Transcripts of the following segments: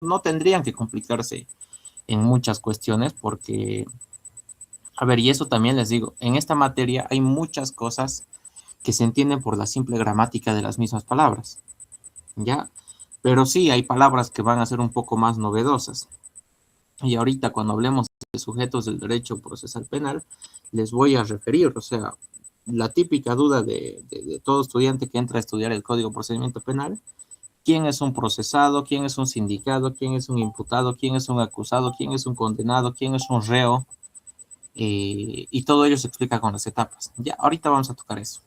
no tendrían que complicarse en muchas cuestiones porque, a ver, y eso también les digo, en esta materia hay muchas cosas que se entienden por la simple gramática de las mismas palabras, ¿ya? Pero sí hay palabras que van a ser un poco más novedosas. Y ahorita cuando hablemos de sujetos del derecho procesal penal, les voy a referir, o sea, la típica duda de todo estudiante que entra a estudiar el Código de Procedimiento Penal: quién es un procesado, quién es un sindicado, quién es un imputado, quién es un acusado, quién es un condenado, quién es un reo, y todo ello se explica con las etapas. Ya, ahorita vamos a tocar eso.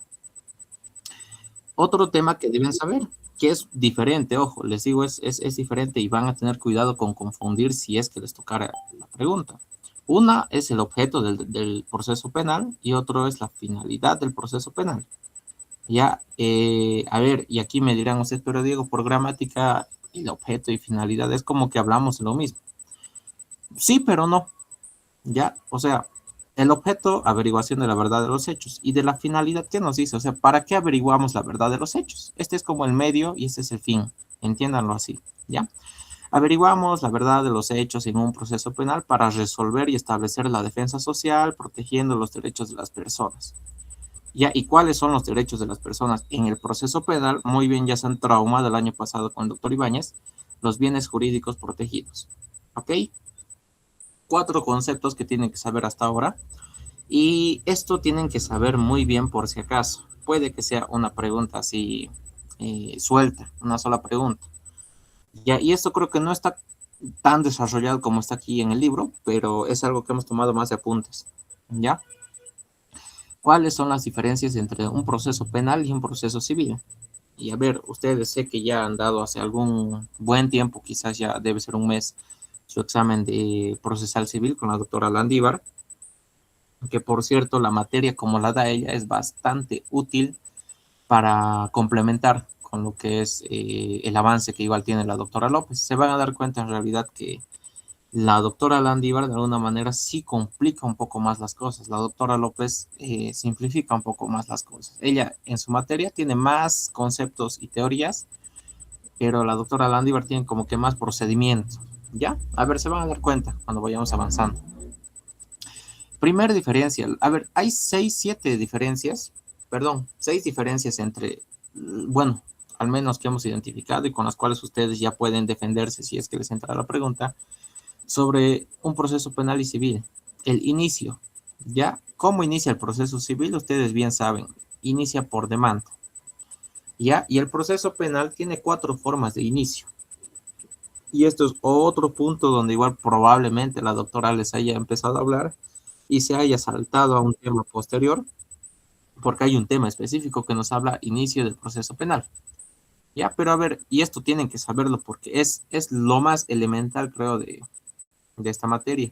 Otro tema que deben saber, que es diferente, ojo, les digo, es diferente y van a tener cuidado con confundir si es que les tocara la pregunta. Una es el objeto del proceso penal y otro es la finalidad del proceso penal. Ya, a ver, y aquí me dirán ustedes, pero Diego, por gramática, el objeto y finalidad es como que hablamos de lo mismo. Sí, pero no, ya, o sea, el objeto, averiguación de la verdad de los hechos, y de la finalidad, ¿qué nos dice? O sea, ¿para qué averiguamos la verdad de los hechos? Este es como el medio y este es el fin, entiéndanlo así, ¿ya? Averiguamos la verdad de los hechos en un proceso penal para resolver y establecer la defensa social, protegiendo los derechos de las personas. ¿Ya? ¿Y cuáles son los derechos de las personas en el proceso penal? Muy bien, ya se han traumado el año pasado con el doctor Ibáñez, los bienes jurídicos protegidos. ¿Ok? 4 conceptos que tienen que saber hasta ahora. Y esto tienen que saber muy bien por si acaso. Puede que sea una pregunta así suelta, una sola pregunta. Ya, y esto creo que no está tan desarrollado como está aquí en el libro, pero es algo que hemos tomado más de apuntes. ¿Ya? ¿Cuáles son las diferencias entre un proceso penal y un proceso civil? Y a ver, ustedes sé que ya han dado hace algún buen tiempo, quizás ya debe ser un mes, su examen de procesal civil con la doctora Landívar, que por cierto la materia como la da ella es bastante útil para complementar con lo que es el avance que igual tiene la doctora López. Se van a dar cuenta en realidad que la doctora Landívar de alguna manera sí complica un poco más las cosas. La doctora López simplifica un poco más las cosas. Ella en su materia tiene más conceptos y teorías, pero la doctora Landívar tiene como que más procedimiento. ¿Ya? A ver, se van a dar cuenta cuando vayamos avanzando. Primera diferencia, a ver, hay 6, 7 diferencias, perdón, 6 diferencias entre, bueno, al menos que hemos identificado y con las cuales ustedes ya pueden defenderse si es que les entra la pregunta, sobre un proceso penal y civil. El inicio, ¿ya? ¿Cómo inicia el proceso civil? Ustedes bien saben, inicia por demanda, ¿ya? Y el proceso penal tiene 4 formas de inicio. Y esto es otro punto donde igual probablemente la doctora les haya empezado a hablar y se haya saltado a un tema posterior, porque hay un tema específico que nos habla inicio del proceso penal. Ya, pero a ver, y esto tienen que saberlo porque es lo más elemental, creo, de esta materia.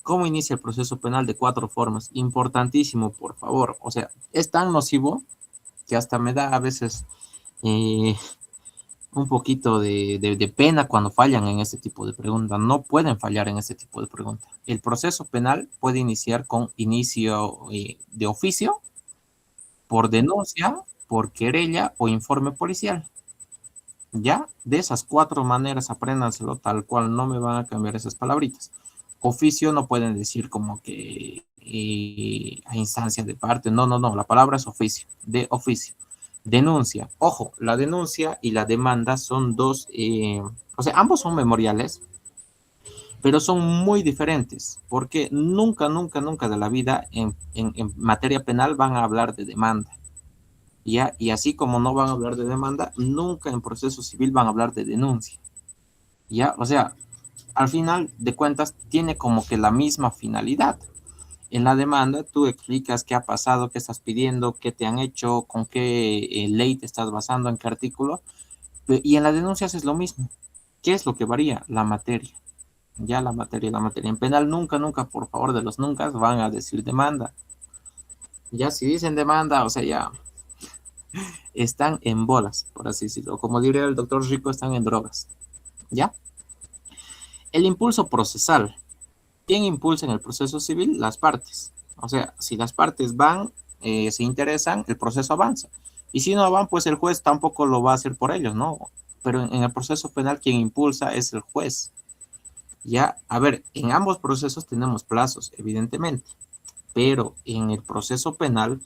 ¿Cómo inicia el proceso penal? De 4 formas. Importantísimo, por favor. O sea, es tan nocivo que hasta me da a veces eh, un poquito de pena cuando fallan en este tipo de preguntas. No pueden fallar en este tipo de preguntas. El proceso penal puede iniciar con inicio de oficio, por denuncia, por querella o informe policial. Ya, de esas 4 maneras, apréndanselo tal cual, no me van a cambiar esas palabritas. Oficio no pueden decir como que a instancia de parte, no, no, no, la palabra es oficio, de oficio. Denuncia, ojo, la denuncia y la demanda son dos, o sea, ambos son memoriales, pero son muy diferentes, porque nunca, nunca, nunca de la vida en materia penal van a hablar de demanda. ¿Ya? Y así como no van a hablar de demanda, nunca en proceso civil van a hablar de denuncia. ¿Ya? O sea, al final de cuentas tiene como que la misma finalidad. En la demanda tú explicas qué ha pasado, qué estás pidiendo, qué te han hecho, con qué ley te estás basando, en qué artículo. Y en la denuncia es lo mismo. ¿Qué es lo que varía? La materia. Ya la materia, la materia. En penal nunca, nunca, por favor de los nunca, van a decir demanda. Ya si dicen demanda, o sea, ya están en bolas, por así decirlo. Como diría el doctor Rico, están en drogas. ¿Ya? El impulso procesal. ¿Quién impulsa en el proceso civil? Las partes. O sea, si las partes van, se interesan, el proceso avanza. Y si no van, pues el juez tampoco lo va a hacer por ellos, ¿no? pero en el proceso penal quien impulsa es el juez. Ya, a ver, en ambos procesos tenemos plazos, evidentemente, pero en el proceso penal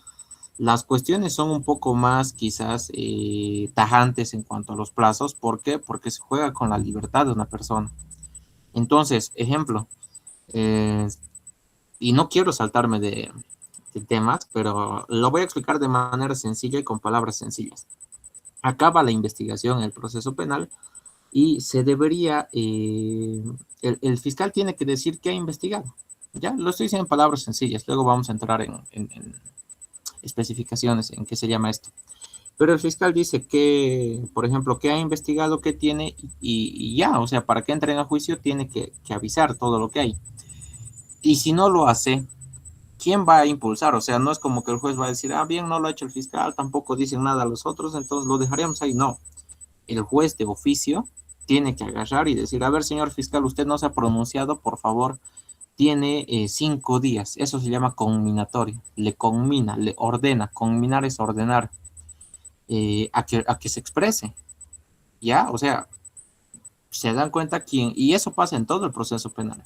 las cuestiones son un poco más quizás tajantes en cuanto a los plazos. ¿Por qué? Porque se juega con la libertad de una persona. Entonces, ejemplo, eh, y no quiero saltarme de temas, pero lo voy a explicar de manera sencilla y con palabras sencillas. Acaba la investigación en el proceso penal y se debería, el fiscal tiene que decir qué ha investigado. Ya lo estoy diciendo en palabras sencillas, luego vamos a entrar en especificaciones en qué se llama esto. Pero el fiscal dice que, por ejemplo, que ha investigado, qué tiene y ya, o sea, para que entren a juicio tiene que avisar todo lo que hay. Y si no lo hace, ¿quién va a impulsar? O sea, no es como que el juez va a decir, ah, bien, no lo ha hecho el fiscal, tampoco dicen nada a los otros, entonces lo dejaríamos ahí. No, el juez de oficio tiene que agarrar y decir, a ver, señor fiscal, usted no se ha pronunciado, por favor, tiene 5 días. Eso se llama conminatorio. Le conmina, le ordena. Conminar es ordenar a que se exprese. ¿Ya? O sea, se dan cuenta quién, y eso pasa en todo el proceso penal.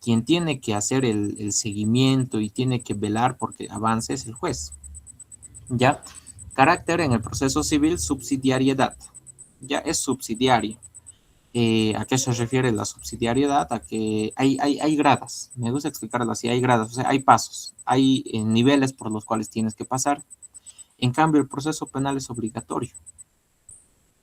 Quien tiene que hacer el seguimiento y tiene que velar porque avance es el juez. ¿Ya? Carácter en el proceso civil, subsidiariedad. Ya es subsidiario. ¿A qué se refiere la subsidiariedad? A que hay gradas, me gusta explicarlo así, hay gradas, o sea, hay pasos, hay niveles por los cuales tienes que pasar. En cambio, el proceso penal es obligatorio.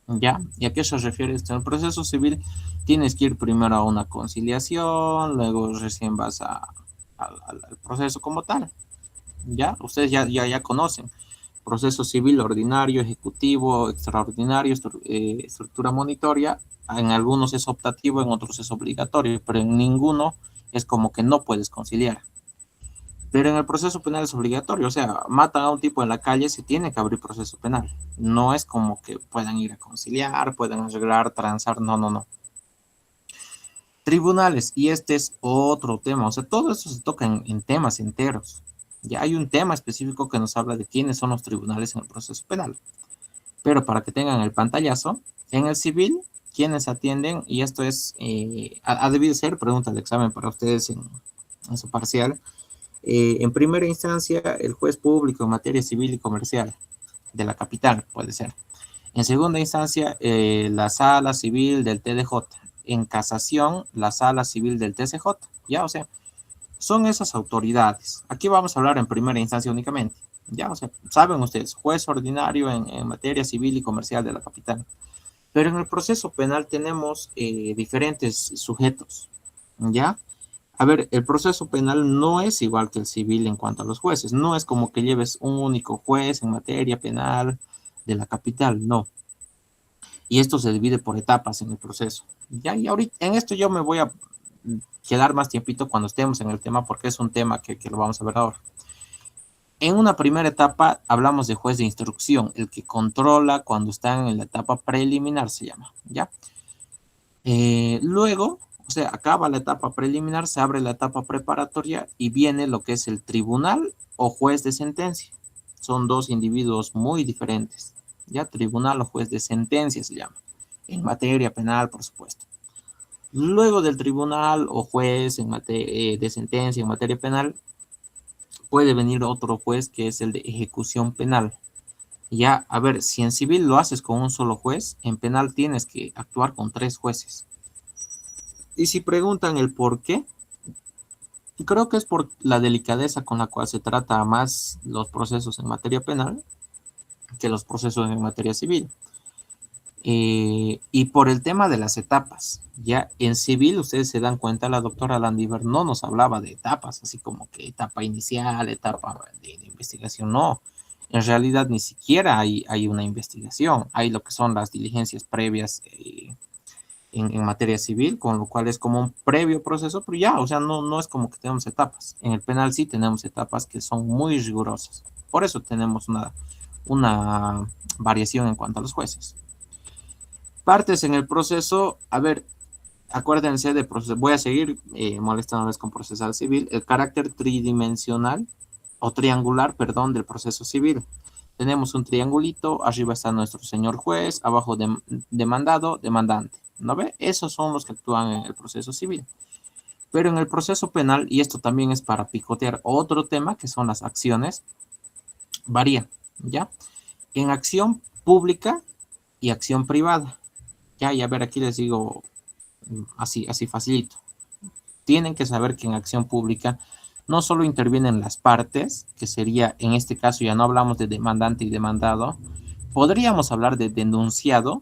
¿Ya? ¿Y a qué se refiere esto? En el proceso civil tienes que ir primero a una conciliación, luego recién vas al proceso como tal. ¿Ya? Ustedes ya conocen. Proceso civil ordinario, ejecutivo, extraordinario, estructura monitoria. En algunos es optativo, en otros es obligatorio, pero en ninguno es como que no puedes conciliar. Pero en el proceso penal es obligatorio, o sea, matan a un tipo en la calle, se tiene que abrir proceso penal. No es como que puedan ir a conciliar, puedan arreglar, transar, no, no, no. Tribunales, y este es otro tema, o sea, todo eso se toca en temas enteros. Ya hay un tema específico que nos habla de quiénes son los tribunales en el proceso penal. Pero para que tengan el pantallazo, en el civil, quienes atienden, y esto es, ha debido ser pregunta de examen para ustedes en su parcial. En primera instancia, el juez público en materia civil y comercial de la capital, puede ser. En segunda instancia, la sala civil del TDJ. En casación, la sala civil del TCJ. Ya, o sea, son esas autoridades. Aquí vamos a hablar en primera instancia únicamente. Ya, o sea, saben ustedes, juez ordinario en materia civil y comercial de la capital. Pero en el proceso penal tenemos diferentes sujetos. ¿Ya? A ver, el proceso penal no es igual que el civil en cuanto a los jueces. No es como que lleves un único juez en materia penal de la capital, no. Y esto se divide por etapas en el proceso. Ya, y ahorita en esto yo me voy a quedar más tiempito cuando estemos en el tema porque es un tema que lo vamos a ver ahora. En una primera etapa hablamos de juez de instrucción, el que controla cuando están en la etapa preliminar se llama, ¿ya? Luego, o sea, acaba la etapa preliminar, se abre la etapa preparatoria y viene lo que es el tribunal o juez de sentencia. Son dos individuos muy diferentes. Ya, tribunal o juez de sentencia se llama. En materia penal, por supuesto. Luego del tribunal o juez de sentencia en materia penal, puede venir otro juez que es el de ejecución penal. Ya, a ver, si en civil lo haces con un solo juez, en penal tienes que actuar con 3 jueces. Y si preguntan el por qué, creo que es por la delicadeza con la cual se trata más los procesos en materia penal que los procesos en materia civil. Y por el tema de las etapas. Ya en civil, ustedes se dan cuenta, la doctora Landívar no nos hablaba de etapas, así como que etapa inicial, etapa de investigación, no. En realidad ni siquiera hay una investigación, hay lo que son las diligencias previas en materia civil, con lo cual es como un previo proceso, pero ya, o sea, no es como que tenemos etapas. En el penal sí tenemos etapas que son muy rigurosas. Por eso tenemos una variación en cuanto a los jueces. Partes en el proceso, a ver, acuérdense de proceso, voy a seguir molestándoles con procesal civil, el carácter tridimensional o triangular, perdón, del proceso civil. tenemos un triangulito, arriba está nuestro señor juez, abajo demandado, demandante. ¿No ve? Esos son los que actúan en el proceso civil. Pero en el proceso penal, y esto también es para picotear otro tema, que son las acciones, varía, ¿ya? En acción pública y acción privada. Ya, y a ver, aquí les digo así facilito. Tienen que saber que en acción pública no solo intervienen las partes, que sería, en este caso ya no hablamos de demandante y demandado, podríamos hablar de denunciado,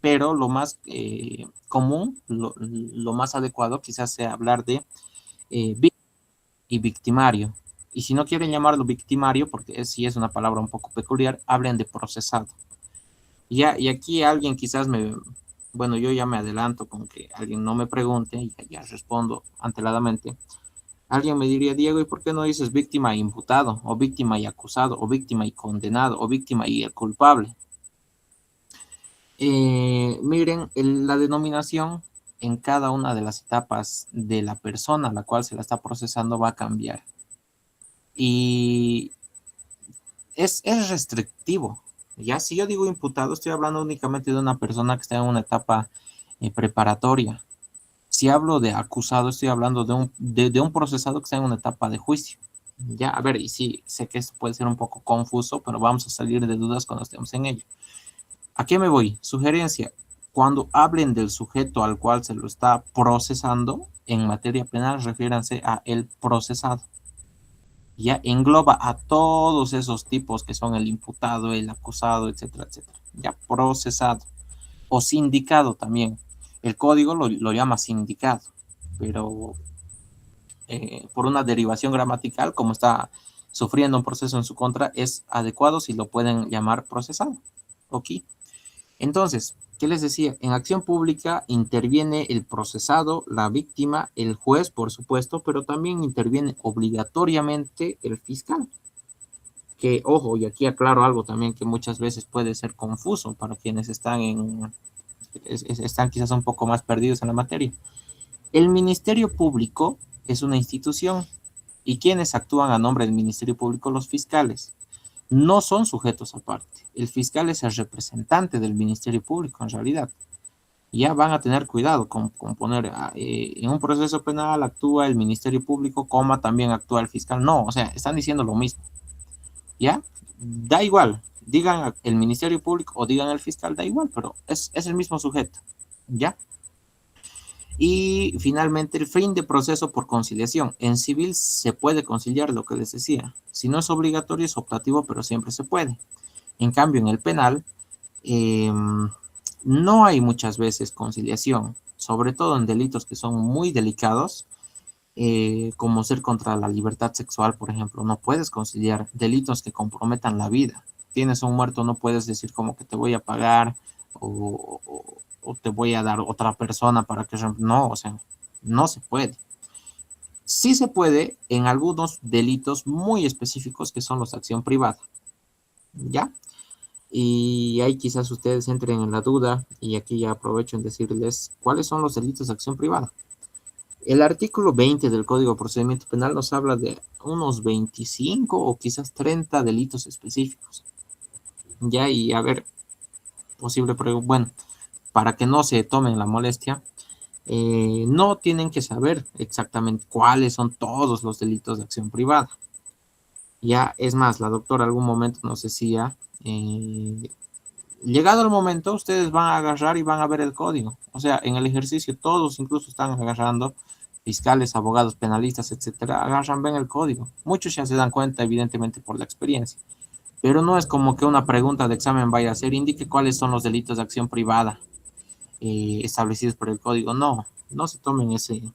pero lo más común, lo más adecuado quizás sea hablar de víctima y victimario. Y si no quieren llamarlo victimario, porque sí es una palabra un poco peculiar, hablen de procesado. Ya, y aquí alguien quizás bueno, yo ya me adelanto con que alguien no me pregunte, y ya respondo anteladamente. Alguien me diría, Diego, ¿y por qué no dices víctima e imputado, o víctima y acusado, o víctima y condenado, o víctima y el culpable? Miren, la denominación en cada una de las etapas de la persona a la cual se la está procesando va a cambiar. Y es restrictivo. Ya si yo digo imputado, estoy hablando únicamente de una persona que está en una etapa preparatoria. Si hablo de acusado, estoy hablando de un procesado que está en una etapa de juicio. Ya, a ver, y sí, sé que esto puede ser un poco confuso, pero vamos a salir de dudas cuando estemos en ello. ¿A qué me voy? Sugerencia. Cuando hablen del sujeto al cual se lo está procesando, en materia penal, refiéranse a el procesado. Ya engloba a todos esos tipos que son el imputado, el acusado, etcétera, etcétera. Ya procesado. O sindicado también. El código lo llama sindicado, pero por una derivación gramatical, como está sufriendo un proceso en su contra, es adecuado si lo pueden llamar procesado. Ok. Entonces, ¿qué les decía? En acción pública interviene el procesado, la víctima, el juez, por supuesto, pero también interviene obligatoriamente el fiscal. Que, ojo, y aquí aclaro algo también que muchas veces puede ser confuso para quienes están quizás un poco más perdidos en la materia. El Ministerio Público es una institución y quienes actúan a nombre del Ministerio Público, los fiscales, no son sujetos aparte. El fiscal es el representante del Ministerio Público en realidad. Ya van a tener cuidado con poner en un proceso penal actúa el Ministerio Público, coma también actúa el fiscal. No, o sea, están diciendo lo mismo. ¿Ya? Da igual, digan el Ministerio Público o digan el fiscal, da igual, pero es el mismo sujeto. ¿Ya? Y finalmente, el fin de proceso por conciliación. En civil se puede conciliar, lo que les decía. Si no es obligatorio, es optativo, pero siempre se puede. En cambio, en el penal, no hay muchas veces conciliación, sobre todo en delitos que son muy delicados, como ser contra la libertad sexual, por ejemplo. No puedes conciliar delitos que comprometan la vida. Tienes un muerto, no puedes decir como que te voy a pagar o te voy a dar otra persona para que... No, o sea, no se puede. Sí se puede en algunos delitos muy específicos que son los de acción privada. ¿Ya? Y ahí quizás ustedes entren en la duda y aquí ya aprovecho en decirles cuáles son los delitos de acción privada. El artículo 20 del Código de Procedimiento Penal nos habla de unos 25 o quizás 30 delitos específicos. Ya, y a ver, bueno, para que no se tomen la molestia, no tienen que saber exactamente cuáles son todos los delitos de acción privada. Ya, es más, la doctora algún momento nos decía, llegado el momento, ustedes van a agarrar y van a ver el código. O sea, en el ejercicio todos incluso están agarrando, fiscales, abogados, penalistas, etcétera, agarran, ven el código. Muchos ya se dan cuenta, evidentemente, por la experiencia. Pero no es como que una pregunta de examen vaya a ser, indique cuáles son los delitos de acción privada establecidos por el código. No, no se tomen ese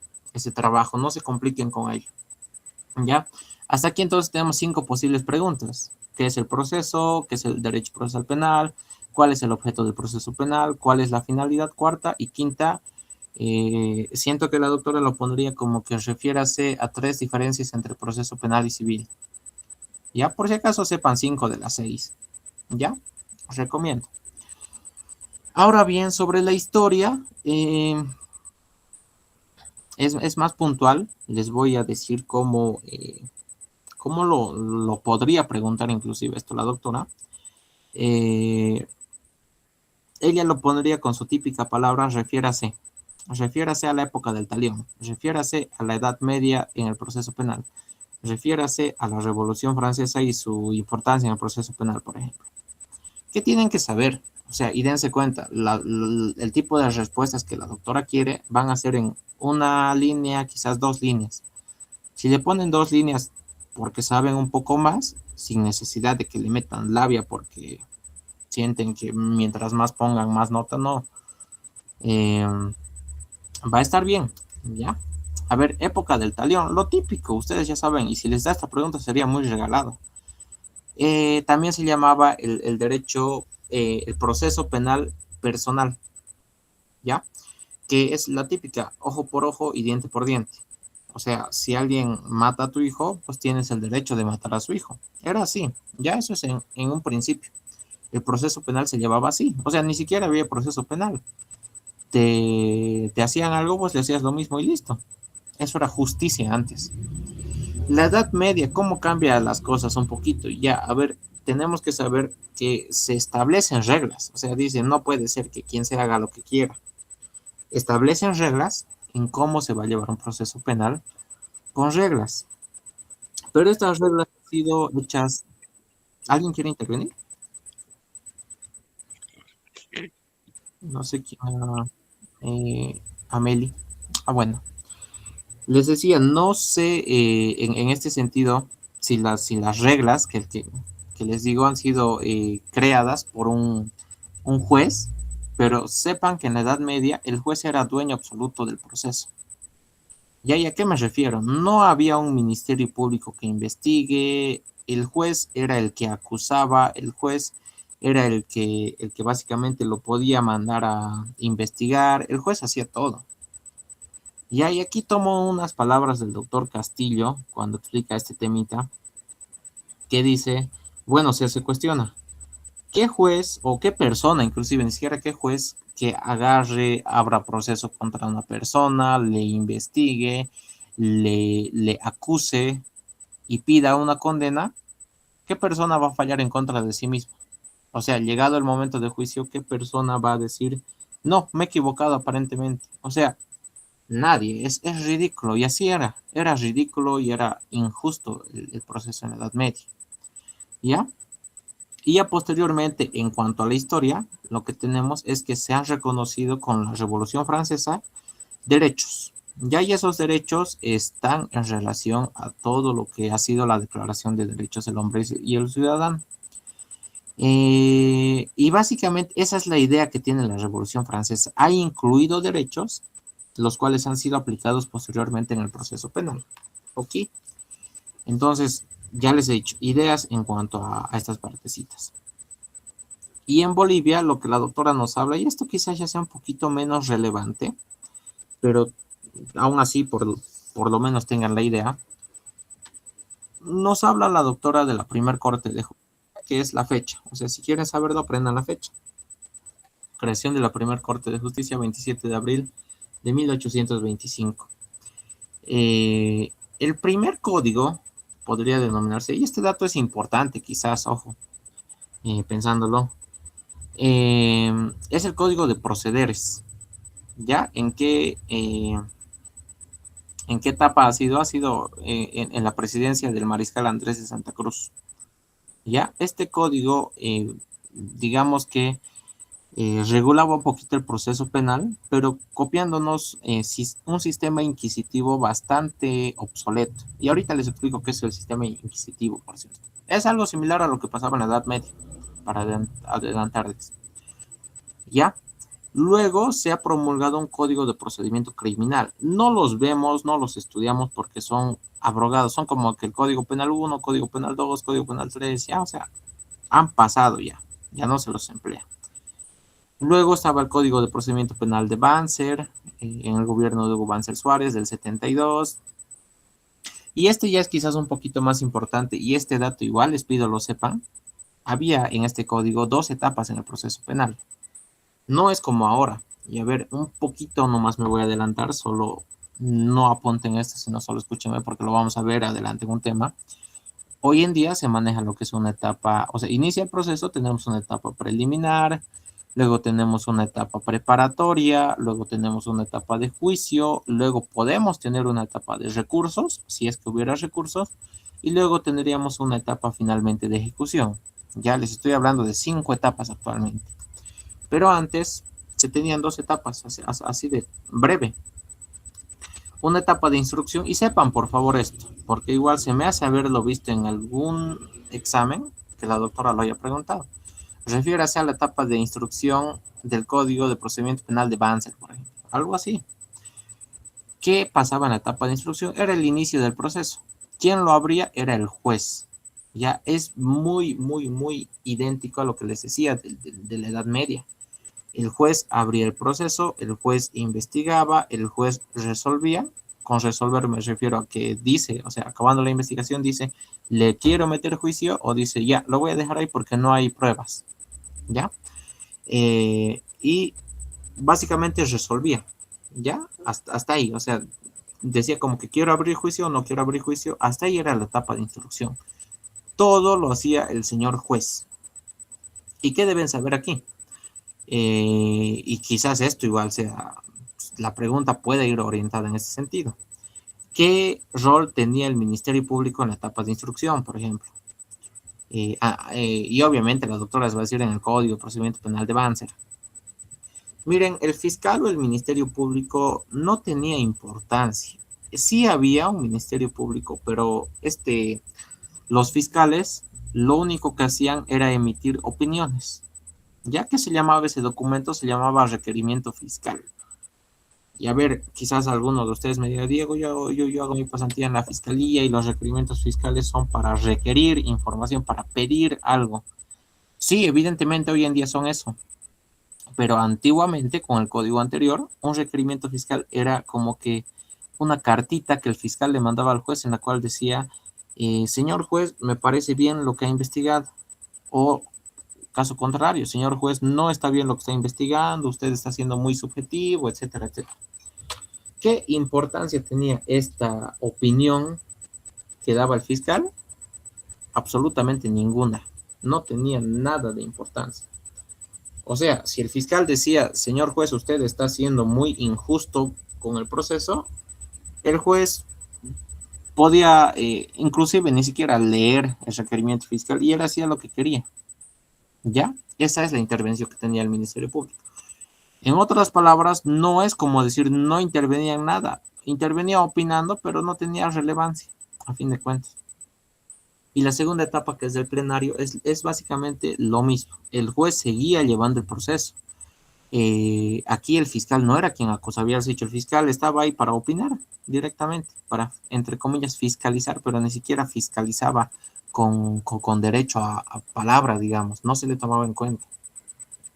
trabajo, no se compliquen con ello. ¿Ya? Hasta aquí entonces tenemos 5 posibles preguntas. ¿Qué es el proceso? ¿Qué es el derecho procesal penal? ¿Cuál es el objeto del proceso penal? ¿Cuál es la finalidad? Cuarta y quinta, siento que la doctora lo pondría como que refiérase a 3 diferencias entre proceso penal y civil. Ya, por si acaso sepan 5 de las 6. ¿Ya? Os recomiendo. Ahora bien, sobre la historia, es más puntual. Les voy a decir ¿cómo lo podría preguntar inclusive esto la doctora? Eh, Ella lo pondría con su típica palabra, refiérase. Refiérase a la época del talión, refiérase a la Edad Media en el proceso penal, refiérase a la Revolución Francesa y su importancia en el proceso penal, por ejemplo. ¿Qué tienen que saber? O sea, y dense cuenta, el tipo de respuestas que la doctora quiere van a ser en una línea, quizás dos líneas. Si le ponen dos líneas porque saben un poco más, sin necesidad de que le metan labia porque sienten que mientras más pongan, más nota, no. Eh, Va a estar bien, ¿ya? A ver, época del talión, lo típico, ustedes ya saben, y si les da esta pregunta sería muy regalado. También se llamaba el derecho, el proceso penal personal, ¿ya? Que es la típica, ojo por ojo y diente por diente. O sea, si alguien mata a tu hijo, pues tienes el derecho de matar a su hijo. Era así, ya eso es en un principio. El proceso penal se llevaba así, o sea, ni siquiera había proceso penal. Te hacían algo, pues le hacías lo mismo y listo. Eso era justicia antes. La Edad Media, ¿cómo cambia las cosas un poquito? Ya, a ver, tenemos que saber que se establecen reglas. O sea, dicen, no puede ser que quien se haga lo que quiera. Establecen reglas en cómo se va a llevar un proceso penal con reglas. Pero estas reglas han sido hechas. ¿Alguien quiere intervenir? No sé quién. Ameli. Ah, bueno. Les decía, no sé en este sentido si las reglas que les digo han sido creadas por un juez, pero sepan que en la Edad Media el juez era dueño absoluto del proceso. ¿Y a qué me refiero? No había un ministerio público que investigue, el juez era el que acusaba, el juez era el que básicamente lo podía mandar a investigar, el juez hacía todo. Y aquí tomo unas palabras del doctor Castillo cuando explica este temita, que dice, bueno, se cuestiona, ¿qué juez o qué persona, inclusive ni siquiera qué juez, que agarre, abra proceso contra una persona, le investigue, le acuse y pida una condena, qué persona va a fallar en contra de sí mismo? O sea, llegado el momento de juicio, ¿qué persona va a decir, no, me he equivocado aparentemente? O sea, nadie, es ridículo, y así era ridículo y era injusto el proceso en la Edad Media, ¿ya? Y ya posteriormente, en cuanto a la historia, lo que tenemos es que se han reconocido con la Revolución Francesa derechos, ya y esos derechos están en relación a todo lo que ha sido la Declaración de Derechos del Hombre y el Ciudadano. Y básicamente esa es la idea que tiene la Revolución Francesa. Ha incluido derechos, los cuales han sido aplicados posteriormente en el proceso penal. ¿Ok? Entonces, ya les he dicho, ideas en cuanto a estas partecitas. Y en Bolivia, lo que la doctora nos habla, y esto quizás ya sea un poquito menos relevante, pero aún así, por lo menos tengan la idea, nos habla la doctora de la primer corte de justicia, que es la fecha. O sea, si quieren saberlo, aprendan la fecha. Creación de la primer corte de justicia, 27 de abril de 1825. El primer código podría denominarse, y este dato es importante, quizás, ojo, pensándolo, es el código de procederes. ¿Ya? En qué etapa ha sido? Ha sido en la presidencia del mariscal Andrés de Santa Cruz. ¿Ya? Este código, digamos que regulaba un poquito el proceso penal, pero copiándonos un sistema inquisitivo bastante obsoleto. Y ahorita les explico qué es el sistema inquisitivo, por cierto. Es algo similar a lo que pasaba en la Edad Media, para adelantarles. ¿Ya? Luego se ha promulgado un código de procedimiento criminal. No los vemos, no los estudiamos porque son abrogados, son como que el código penal 1, código penal 2, código penal 3, ya, o sea, han pasado ya, ya no se los emplea. Luego estaba el Código de Procedimiento Penal de Banzer, en el gobierno de Hugo Banzer Suárez del 72. Y este ya es quizás un poquito más importante, y este dato igual les pido lo sepan. Había en este código dos etapas en el proceso penal. No es como ahora. Y a ver, un poquito nomás me voy a adelantar, solo no apunten esto, sino solo escúchenme porque lo vamos a ver adelante en un tema. Hoy en día se maneja lo que es una etapa, o sea, inicia el proceso, tenemos una etapa preliminar, luego tenemos una etapa preparatoria, luego tenemos una etapa de juicio, luego podemos tener una etapa de recursos, si es que hubiera recursos, y luego tendríamos una etapa finalmente de ejecución. Ya les estoy hablando de 5 etapas actualmente. Pero antes se tenían 2 etapas, así de breve. Una etapa de instrucción, y sepan por favor esto, porque igual se me hace haberlo visto en algún examen que la doctora lo haya preguntado. Refiérase a la etapa de instrucción del Código de Procedimiento Penal de Banzer, por ejemplo, algo así. ¿Qué pasaba en la etapa de instrucción? Era el inicio del proceso. Quien lo abría era el juez. Ya es muy idéntico a lo que les decía de la Edad Media. El juez abría el proceso, el juez investigaba, el juez resolvía. Con resolver me refiero a que dice, o sea, acabando la investigación dice, le quiero meter juicio, o dice, ya, lo voy a dejar ahí porque no hay pruebas, ¿ya? Y básicamente resolvía, ¿ya? Hasta ahí, o sea, decía como que quiero abrir juicio o no quiero abrir juicio, hasta ahí era la etapa de instrucción. Todo lo hacía el señor juez. ¿Y qué deben saber aquí? Y quizás esto igual sea, la pregunta puede ir orientada en ese sentido. ¿Qué rol tenía el Ministerio Público en la etapa de instrucción, por ejemplo? Y obviamente la doctora les va a decir en el Código de Procedimiento Penal de Banzer. Miren, el fiscal o el Ministerio Público no tenía importancia. Sí había un Ministerio Público, pero los fiscales lo único que hacían era emitir opiniones. Ya que se llamaba ese documento, se llamaba requerimiento fiscal. Y a ver, quizás alguno de ustedes me diga, Diego, yo hago mi pasantía en la fiscalía y los requerimientos fiscales son para requerir información, para pedir algo. Sí, evidentemente hoy en día son eso. Pero antiguamente, con el código anterior, un requerimiento fiscal era como que una cartita que el fiscal le mandaba al juez en la cual decía, señor juez, me parece bien lo que ha investigado. O caso contrario, señor juez, no está bien lo que está investigando, usted está siendo muy subjetivo, etcétera, etcétera. ¿Qué importancia tenía esta opinión que daba el fiscal? Absolutamente ninguna. No tenía nada de importancia. O sea, si el fiscal decía, señor juez, usted está siendo muy injusto con el proceso, el juez podía inclusive ni siquiera leer el requerimiento fiscal y él hacía lo que quería. ¿Ya? Esa es la intervención que tenía el Ministerio Público. En otras palabras, no es como decir no intervenía en nada. Intervenía opinando, pero no tenía relevancia, a fin de cuentas. Y la segunda etapa, que es del plenario, es básicamente lo mismo. El juez seguía llevando el proceso. Aquí el fiscal no era quien acusaba, había dicho, el fiscal estaba ahí para opinar directamente, para, entre comillas, fiscalizar, pero ni siquiera fiscalizaba con derecho a palabra, digamos, no se le tomaba en cuenta.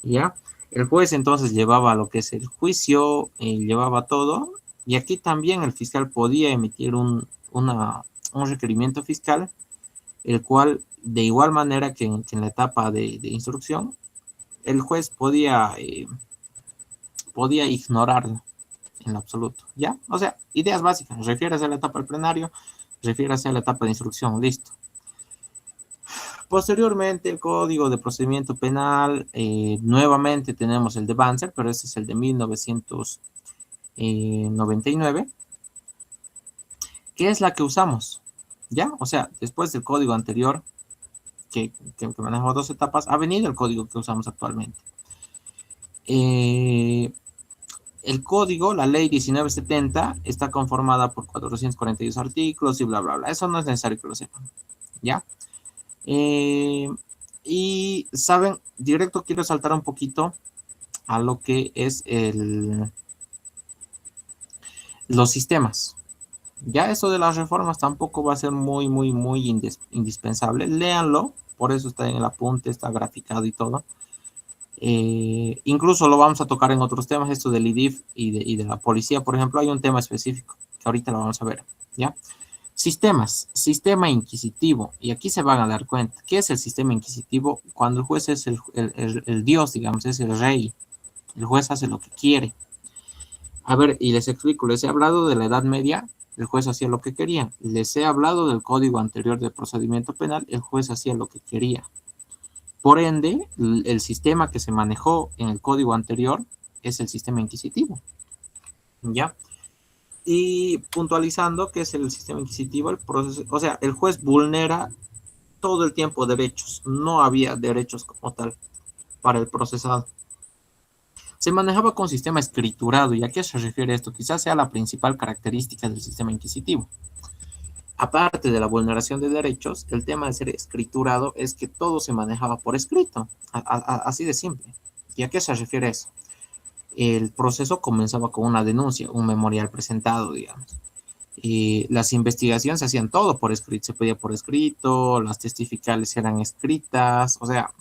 ¿Ya? El juez entonces llevaba lo que es el juicio, llevaba todo, y aquí también el fiscal podía emitir un requerimiento fiscal, el cual, de igual manera que en la etapa de instrucción, el juez podía ignorarlo en lo absoluto, ¿ya? O sea, ideas básicas, refiérase a la etapa del plenario, refiérase a la etapa de instrucción, listo. Posteriormente, el Código de Procedimiento Penal, nuevamente tenemos el de Banzer, pero este es el de 1999, que es la que usamos, ¿ya? O sea, después del código anterior, que manejamos 2 etapas, ha venido el código que usamos actualmente. El código, la ley 1970, está conformada por 442 artículos y bla, bla, bla. Eso no es necesario que lo sepan, ¿ya? Y, ¿saben? Directo quiero saltar un poquito a lo que es los sistemas. Ya eso de las reformas tampoco va a ser muy indispensable. Léanlo, por eso está en el apunte, está graficado y todo. Incluso lo vamos a tocar en otros temas, esto del IDIF y de la policía, por ejemplo, hay un tema específico que ahorita lo vamos a ver, ¿ya? Sistema inquisitivo, y aquí se van a dar cuenta, ¿qué es el sistema inquisitivo? Cuando el juez es el Dios, digamos, es el rey, el juez hace lo que quiere. A ver, y les explico, les he hablado de la Edad Media, el juez hacía lo que quería. Les he hablado del código anterior de procedimiento penal, el juez hacía lo que quería. Por ende, el sistema que se manejó en el código anterior es el sistema inquisitivo, ¿ya? Y puntualizando que es el sistema inquisitivo, el proceso, o sea, el juez vulnera todo el tiempo derechos, no había derechos como tal para el procesado. Se manejaba con sistema escriturado, ¿y a qué se refiere esto? Quizás sea la principal característica del sistema inquisitivo. Aparte de la vulneración de derechos, el tema de ser escriturado es que todo se manejaba por escrito, así de simple. ¿Y a qué se refiere eso? El proceso comenzaba con una denuncia, un memorial presentado, digamos. Y las investigaciones se hacían todo por escrito, se pedía por escrito, las testificales eran escritas, o sea,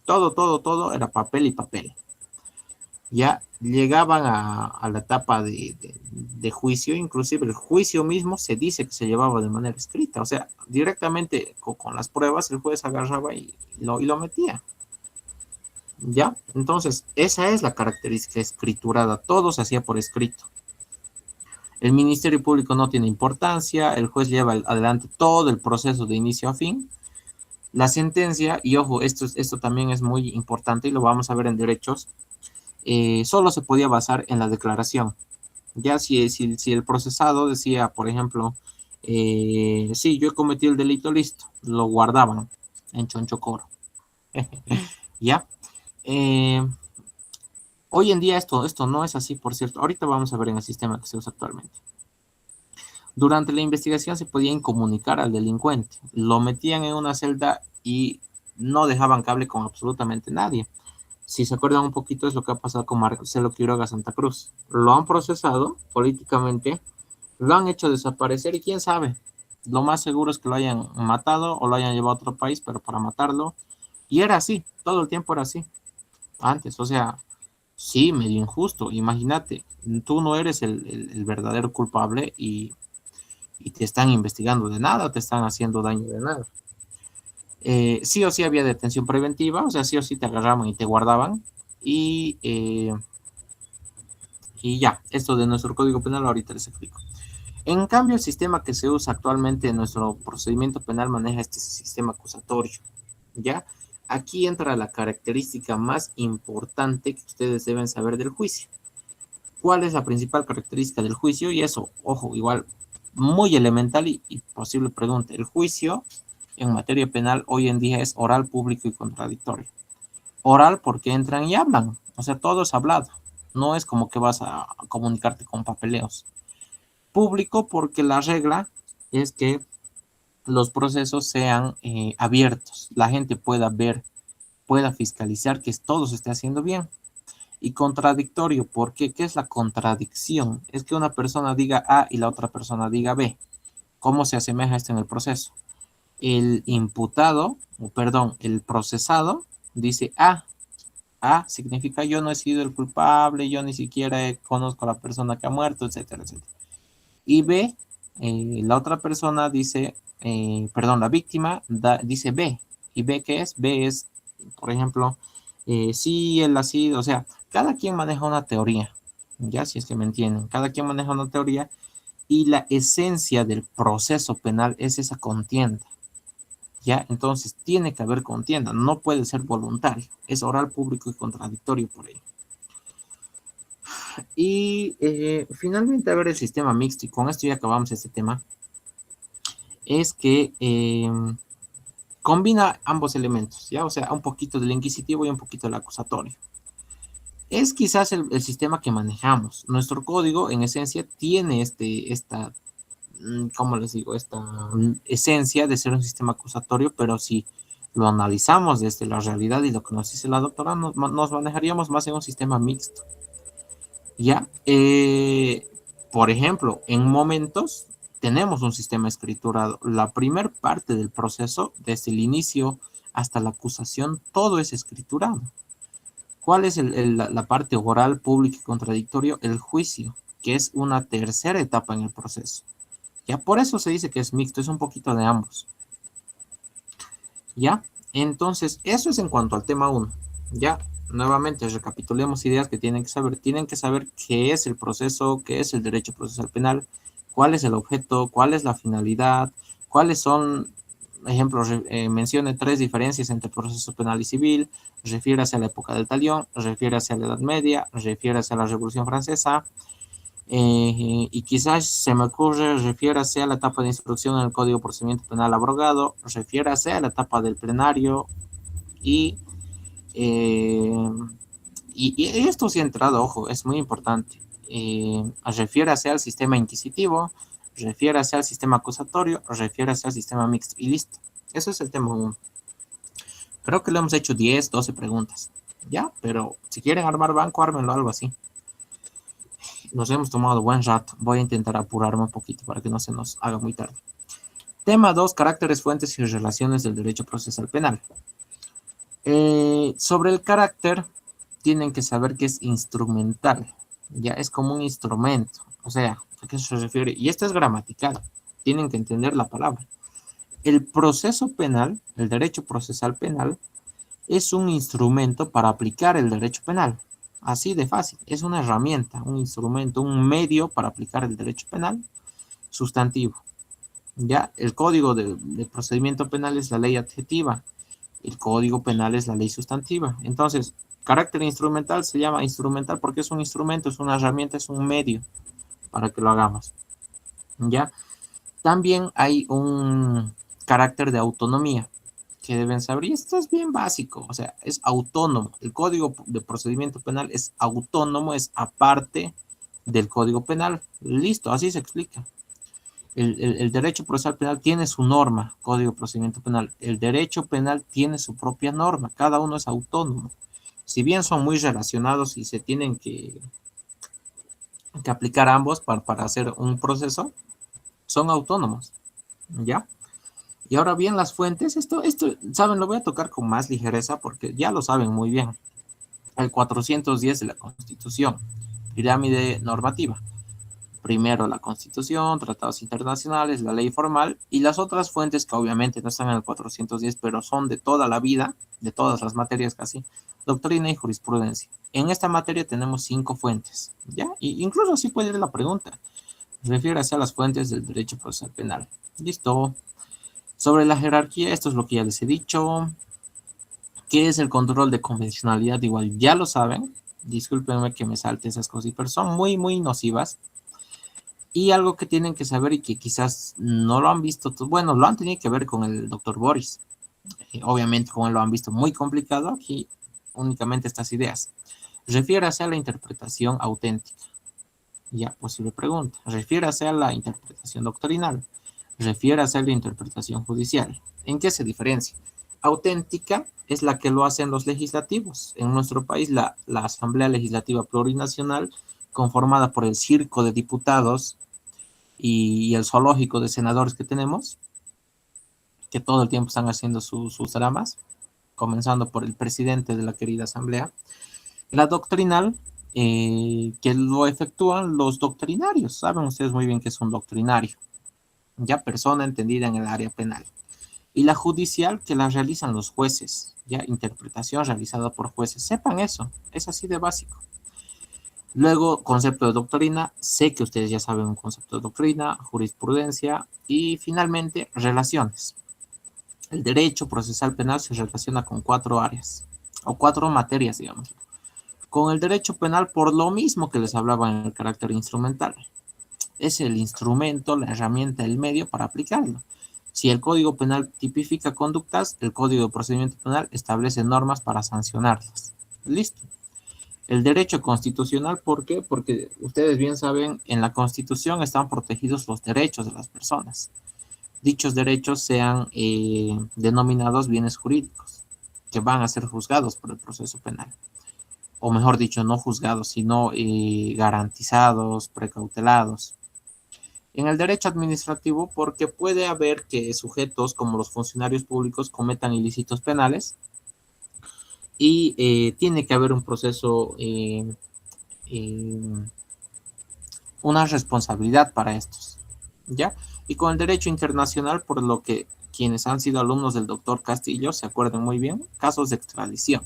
todo era papel y papel. Ya llegaban a la etapa de juicio, inclusive el juicio mismo se dice que se llevaba de manera escrita, o sea, directamente con las pruebas el juez agarraba y lo metía. ¿Ya? Entonces, esa es la característica escriturada, todo se hacía por escrito. El Ministerio Público no tiene importancia, el juez lleva adelante todo el proceso de inicio a fin. La sentencia, y ojo, esto también es muy importante y lo vamos a ver en derechos, solo se podía basar en la declaración. Ya si el procesado decía, por ejemplo, sí, yo cometí el delito, listo, lo guardaban en Chonchocoro. ¿Ya? Eh, Hoy en día esto no es así, por cierto. Ahorita vamos a ver en el sistema que se usa actualmente. Durante la investigación se podía incomunicar al delincuente. Lo metían en una celda y no dejaban cable con absolutamente nadie. Si se acuerdan un poquito es lo que ha pasado con Marcelo Quiroga Santa Cruz. Lo han procesado políticamente, lo han hecho desaparecer y quién sabe. Lo más seguro es que lo hayan matado o lo hayan llevado a otro país, pero para matarlo. Y era así, todo el tiempo era así. Antes, o sea, sí, medio injusto. Imagínate, tú no eres el verdadero culpable y te están investigando de nada, te están haciendo daño de nada. Sí o sí había detención preventiva, o sea, sí o sí te agarraban y te guardaban. Y, eh, y ya, esto de nuestro Código Penal ahorita les explico. En cambio, el sistema que se usa actualmente en nuestro procedimiento penal maneja este sistema acusatorio, ¿ya? Aquí entra la característica más importante que ustedes deben saber del juicio. ¿Cuál es la principal característica del juicio? Y eso, ojo, igual, muy elemental y posible pregunta. El juicio en materia penal hoy en día es oral, público y contradictorio. Oral porque entran y hablan, o sea, todo es hablado. No es como que vas a comunicarte con papeleos. Público porque la regla es que los procesos sean abiertos, la gente pueda ver, pueda fiscalizar que todo se esté haciendo bien. Y contradictorio, porque ¿qué es la contradicción? Es que una persona diga A y la otra persona diga B. ¿Cómo se asemeja esto en el proceso? El imputado, o perdón, el procesado dice A. A significa yo no he sido el culpable, yo ni siquiera conozco a la persona que ha muerto, etcétera, etcétera. Y B, la otra persona dice, perdón, la víctima dice B. ¿Y B qué es? B es, por ejemplo, sí, él ha sido, o sea, cada quien maneja una teoría, ya si es que me entienden, cada quien maneja una teoría y la esencia del proceso penal es esa contienda, ya, entonces tiene que haber contienda, no puede ser voluntario, es oral, público y contradictorio por ello. Y finalmente, a ver el sistema mixto, y con esto ya acabamos este tema, es que combina ambos elementos, ¿ya? O sea, un poquito del inquisitivo y un poquito del acusatorio. Es quizás el sistema que manejamos. Nuestro código, en esencia, tiene esta, ¿cómo les digo? Esta esencia de ser un sistema acusatorio, pero si lo analizamos desde la realidad y lo que nos dice la doctora, nos manejaríamos más en un sistema mixto. ¿Ya? Por ejemplo, en momentos tenemos un sistema escriturado. La primer parte del proceso, desde el inicio hasta la acusación, todo es escriturado. ¿Cuál es la parte oral, pública y contradictorio? El juicio, que es una tercera etapa en el proceso. Ya por eso se dice que es mixto, es un poquito de ambos. ¿Ya? Entonces, eso es en cuanto al tema 1. Ya, nuevamente, recapitulemos ideas que tienen que saber. Tienen que saber qué es el proceso, qué es el derecho procesal penal, cuál es el objeto, cuál es la finalidad, cuáles son, ejemplo, mencione tres diferencias entre proceso penal y civil, refiérase a la época del talión, refiérase a la Edad Media, refiérase a la Revolución Francesa, y quizás se me ocurre, refiérase a la etapa de instrucción en el Código de Procedimiento Penal abrogado, refiérase a la etapa del plenario y, eh, y esto sí ha entrado, ojo, es muy importante. Refiérase al sistema inquisitivo, refiérase al sistema acusatorio, refiérase al sistema mixto y listo. Eso es el tema 1. Creo que le hemos hecho 10, 12 preguntas. Ya, pero si quieren armar banco, ármenlo, algo así. Nos hemos tomado buen rato. Voy a intentar apurarme un poquito para que no se nos haga muy tarde. Tema 2, caracteres, fuentes y relaciones del derecho procesal penal. Sobre el carácter, tienen que saber que es instrumental. Ya es como un instrumento. O sea, ¿a qué se refiere? Y esto es gramatical. Tienen que entender la palabra. El proceso penal, el derecho procesal penal, es un instrumento para aplicar el derecho penal. Así de fácil. Es una herramienta, un instrumento, un medio para aplicar el derecho penal sustantivo. Ya, el código de procedimiento penal es la ley adjetiva. El código penal es la ley sustantiva. Entonces, carácter instrumental se llama instrumental porque es un instrumento, es una herramienta, es un medio para que lo hagamos. ¿Ya? También hay un carácter de autonomía que deben saber, y esto es bien básico, o sea, es autónomo. El código de procedimiento penal es autónomo, es aparte del código penal. Listo, así se explica. El derecho procesal penal tiene su norma, código de procedimiento penal. El derecho penal tiene su propia norma, cada uno es autónomo. Si bien son muy relacionados y se tienen que aplicar ambos para hacer un proceso, son autónomos, ¿ya? Y ahora bien, las fuentes, esto, saben, lo voy a tocar con más ligereza porque ya lo saben muy bien. El 410 de la Constitución, pirámide normativa. Primero la Constitución, tratados internacionales, la ley formal y las otras fuentes que obviamente no están en el 410, pero son de toda la vida, de todas las materias casi, doctrina y jurisprudencia. En esta materia tenemos 5 fuentes, ¿ya? Y incluso así puede ir la pregunta. Refiérase a las fuentes del derecho procesal penal. Listo. Sobre la jerarquía, esto es lo que ya les he dicho. ¿Qué es el control de convencionalidad? Igual ya lo saben. Discúlpenme que me salte esas cosas, pero son muy, muy nocivas. Y algo que tienen que saber y que quizás no lo han visto, bueno, lo han tenido que ver con el doctor Boris. Obviamente, como lo han visto muy complicado, aquí únicamente estas ideas. Refiérase a la interpretación auténtica. Ya, posible pregunta. Refiérase a la interpretación doctrinal. Refiérase a la interpretación judicial. ¿En qué se diferencia? Auténtica es la que lo hacen los legislativos. En nuestro país, la Asamblea Legislativa Plurinacional, conformada por el circo de diputados y el zoológico de senadores que tenemos, que todo el tiempo están haciendo sus dramas, comenzando por el presidente de la querida Asamblea. La doctrinal, que lo efectúan los doctrinarios. Saben ustedes muy bien que es un doctrinario, ya persona entendida en el área penal. Y la judicial, que la realizan los jueces, ya interpretación realizada por jueces. Sepan eso, es así de básico. Luego, concepto de doctrina, sé que ustedes ya saben un concepto de doctrina, jurisprudencia y finalmente relaciones. El derecho procesal penal se relaciona con 4 áreas o 4 materias, digamos. Con el derecho penal por lo mismo que les hablaba en el carácter instrumental. Es el instrumento, la herramienta, el medio para aplicarlo. Si el Código Penal tipifica conductas, el Código de Procedimiento Penal establece normas para sancionarlas. Listo. El derecho constitucional, ¿por qué? Porque ustedes bien saben, en la Constitución están protegidos los derechos de las personas. Dichos derechos sean denominados bienes jurídicos, que van a ser juzgados por el proceso penal. O mejor dicho, no juzgados, sino garantizados, precautelados. En el derecho administrativo, porque puede haber que sujetos como los funcionarios públicos cometan ilícitos penales y tiene que haber un proceso, una responsabilidad para estos, ¿ya? Y con el derecho internacional, por lo que quienes han sido alumnos del doctor Castillo se acuerdan muy bien, casos de extradición.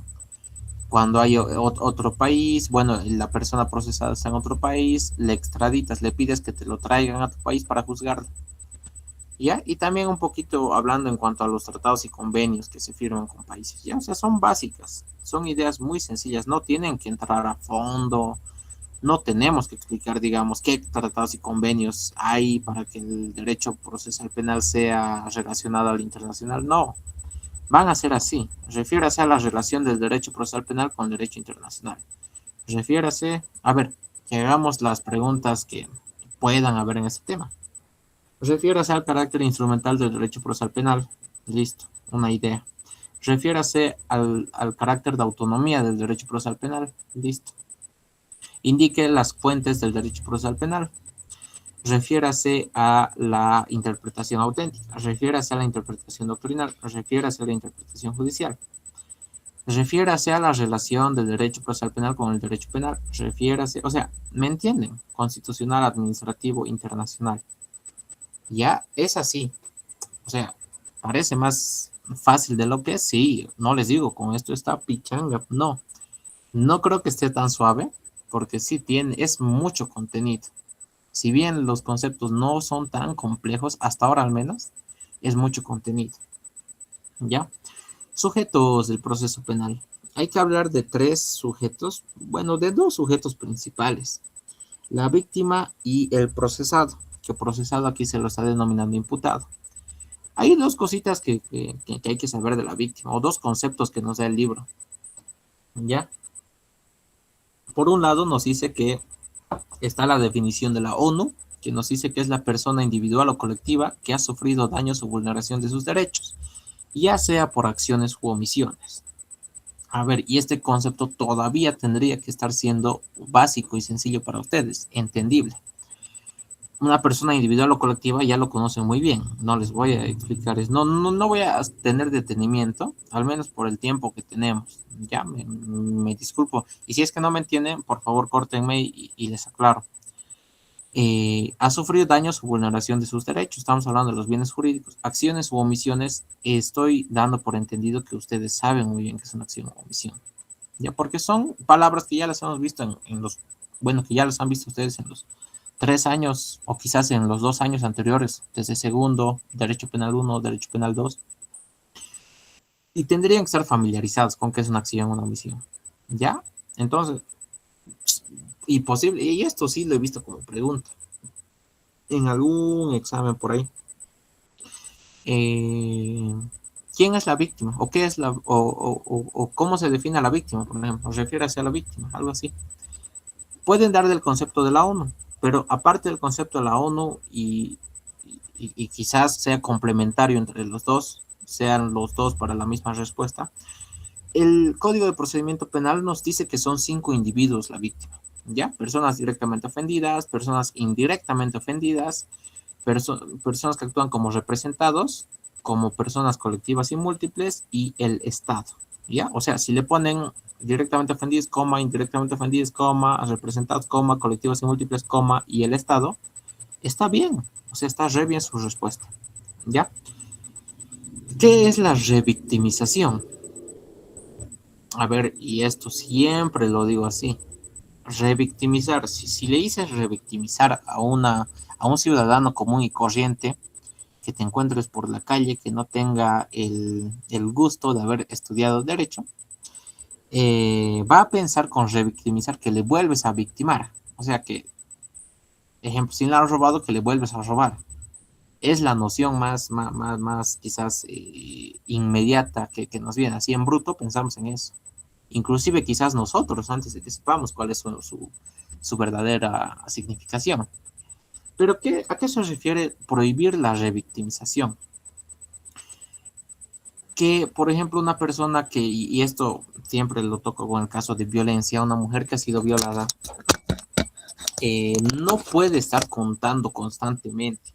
Cuando hay otro país, bueno, la persona procesada está en otro país, le extraditas, le pides que te lo traigan a tu país para juzgarlo. ¿Ya? Y también un poquito hablando en cuanto a los tratados y convenios que se firman con países, ¿ya? O sea, son básicas, son ideas muy sencillas, no tienen que entrar a fondo, no tenemos que explicar, digamos, qué tratados y convenios hay para que el derecho procesal penal sea relacionado al internacional, no, van a ser así, refiérase a la relación del derecho procesal penal con el derecho internacional, refiérase, a ver, que hagamos las preguntas que puedan haber en este tema. Refiérase al carácter instrumental del derecho procesal penal. Listo, una idea. Refiérase al carácter de autonomía del derecho procesal penal. Listo. Indique las fuentes del derecho procesal penal. Refiérase a la interpretación auténtica. Refiérase a la interpretación doctrinal. Refiérase a la interpretación judicial. Refiérase a la relación del derecho procesal penal con el derecho penal. Refiérase, o sea, ¿me entienden? Constitucional, administrativo, internacional. Ya es así. O sea, parece más fácil de lo que es. Sí, no les digo, con esto está pichanga. No, no creo que esté tan suave, porque sí tiene, es mucho contenido. Si bien los conceptos no son tan complejos, hasta ahora al menos, es mucho contenido. ¿Ya? Sujetos del proceso penal. Hay que hablar de tres sujetos, bueno, de dos sujetos principales. La víctima y el procesado, que procesado aquí se lo está denominando imputado. Hay dos cositas que hay que saber de la víctima, o dos conceptos que nos da el libro. ¿Ya? Por un lado nos dice que está la definición de la ONU, que nos dice que es la persona individual o colectiva que ha sufrido daños o vulneración de sus derechos, ya sea por acciones u omisiones. A ver, y este concepto todavía tendría que estar siendo básico y sencillo para ustedes, entendible. Una persona individual o colectiva ya lo conocen muy bien, no les voy a explicar eso, no voy a tener detenimiento, al menos por el tiempo que tenemos, ya me disculpo, y si es que no me entienden, por favor córtenme y les aclaro. Ha sufrido daños o vulneración de sus derechos, estamos hablando de los bienes jurídicos, acciones u omisiones, estoy dando por entendido que ustedes saben muy bien que es una acción o omisión, ya porque son palabras que ya las hemos visto en los, bueno, que ya las han visto ustedes en los 3 años o quizás en los 2 años anteriores, desde segundo, derecho penal 1, derecho penal 2, y tendrían que estar familiarizados con qué es una acción o una omisión. ¿Ya? Entonces, y posible, y esto sí lo he visto como pregunta en algún examen por ahí. Eh, ¿Quién es la víctima? ¿O qué es la, o cómo se define a la víctima, por ejemplo? Refiere a la víctima, algo así. Pueden dar del concepto de la ONU, pero aparte del concepto de la ONU y quizás sea complementario entre los dos, sean los dos para la misma respuesta, el Código de Procedimiento Penal nos dice que son 5 individuos la víctima, ¿ya? Personas directamente ofendidas, personas indirectamente ofendidas, personas que actúan como representados, como personas colectivas y múltiples y el Estado, ¿ya? O sea, si le ponen directamente ofendidos, coma, indirectamente ofendidos, coma, representados, coma, colectivos y múltiples, coma, y el Estado, está bien, o sea, está re bien su respuesta, ¿ya? ¿Qué es la revictimización? A ver, y esto siempre lo digo así, revictimizar, si le dices revictimizar a un ciudadano común y corriente, que te encuentres por la calle, que no tenga el gusto de haber estudiado derecho, va a pensar con revictimizar que le vuelves a victimar. O sea que, ejemplo, si le han robado, que le vuelves a robar. Es la noción más quizás inmediata que nos viene. Así en bruto pensamos en eso. Inclusive quizás nosotros, antes de que sepamos cuál es su verdadera significación. Pero ¿a qué se refiere prohibir la revictimización? Que, por ejemplo, una persona que, y esto siempre lo toco con el caso de violencia, una mujer que ha sido violada, no puede estar contando constantemente.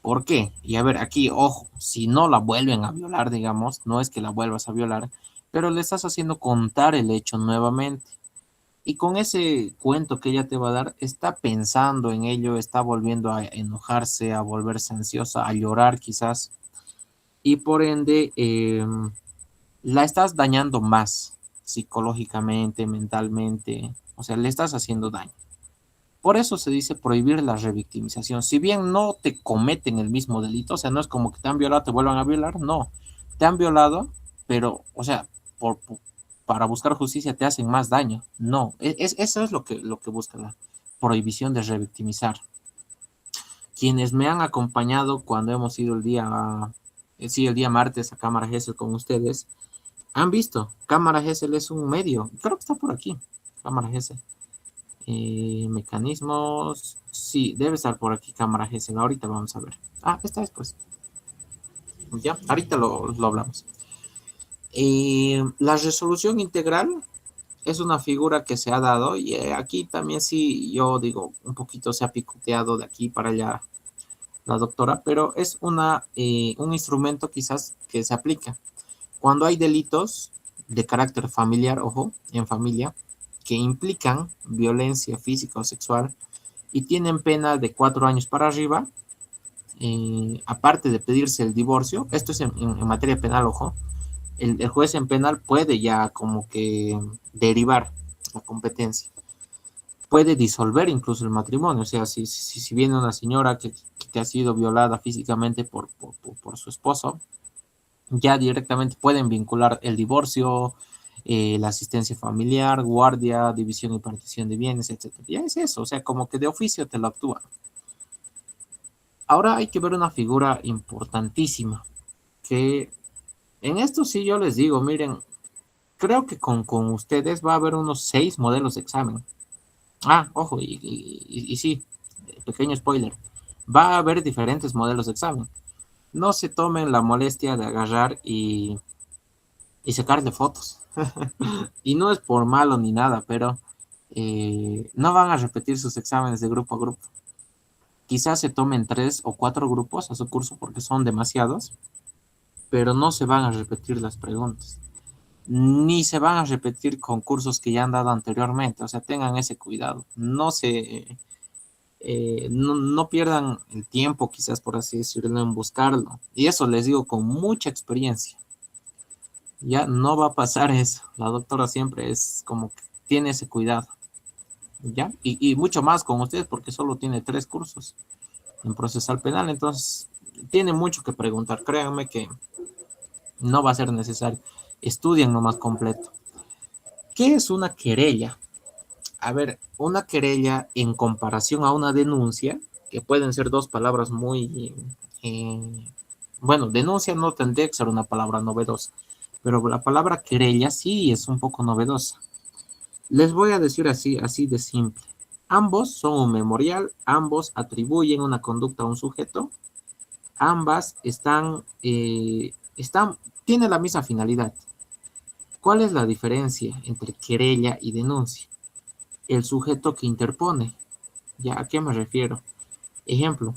¿Por qué? Y a ver, aquí, ojo, si no la vuelven a violar, digamos, no es que la vuelvas a violar, pero le estás haciendo contar el hecho nuevamente. Y con ese cuento que ella te va a dar, está pensando en ello, está volviendo a enojarse, a volverse ansiosa, a llorar quizás, y por ende la estás dañando más, psicológicamente, mentalmente, o sea, le estás haciendo daño. Por eso se dice prohibir la revictimización. Si bien no te cometen el mismo delito, o sea, no es como que te han violado, te vuelvan a violar, no. Te han violado, pero, o sea, para buscar justicia te hacen más daño. No, eso es lo que busca la prohibición de revictimizar. Quienes me han acompañado cuando hemos ido sí, el día martes a Cámara Gesell con ustedes, han visto, Cámara Gesell es un medio, creo que está por aquí, Cámara Gesell. Mecanismos, sí, debe estar por aquí Cámara Gesell, ahorita vamos a ver. Esta es pues, ya, ahorita lo hablamos. La resolución integral es una figura que se ha dado y aquí también sí, yo digo, un poquito se ha picoteado de aquí para allá la doctora, pero es un instrumento quizás que se aplica cuando hay delitos de carácter familiar, ojo, en familia, que implican violencia física o sexual y tienen pena de 4 años para arriba, aparte de pedirse el divorcio, esto es en materia penal, ojo, el juez en penal puede ya como que derivar la competencia. Puede disolver incluso el matrimonio, o sea, si viene una señora que ha sido violada físicamente por su esposo, ya directamente pueden vincular el divorcio, la asistencia familiar, guardia, división y partición de bienes, etcétera. Ya es eso, o sea, como que de oficio te lo actúan. Ahora hay que ver una figura importantísima, que en esto sí yo les digo, miren, creo que con ustedes va a haber unos 6 modelos de examen. Ojo, y sí, pequeño spoiler, va a haber diferentes modelos de examen. No se tomen la molestia de agarrar y sacarle fotos. Y no es por malo ni nada, pero no van a repetir sus exámenes de grupo a grupo. Quizás se tomen 3 o 4 grupos a su curso porque son demasiados, pero no se van a repetir las preguntas. Ni se van a repetir concursos que ya han dado anteriormente, o sea, tengan ese cuidado. No pierdan el tiempo, quizás por así decirlo, en buscarlo. Y eso les digo con mucha experiencia. Ya no va a pasar eso. La doctora siempre es como que tiene ese cuidado. ¿Ya? Y mucho más con ustedes porque solo tiene 3 cursos en procesal penal, entonces tiene mucho que preguntar. Créanme que no va a ser necesario. Estudien nomás completo. ¿Qué es una querella? A ver, una querella en comparación a una denuncia, que pueden ser 2 palabras muy... bueno, denuncia no tendría que ser una palabra novedosa, pero la palabra querella sí es un poco novedosa. Les voy a decir así de simple. Ambos son un memorial, ambos atribuyen una conducta a un sujeto, ambas tienen la misma finalidad. ¿Cuál es la diferencia entre querella y denuncia? El sujeto que interpone. ¿Ya a qué me refiero? Ejemplo,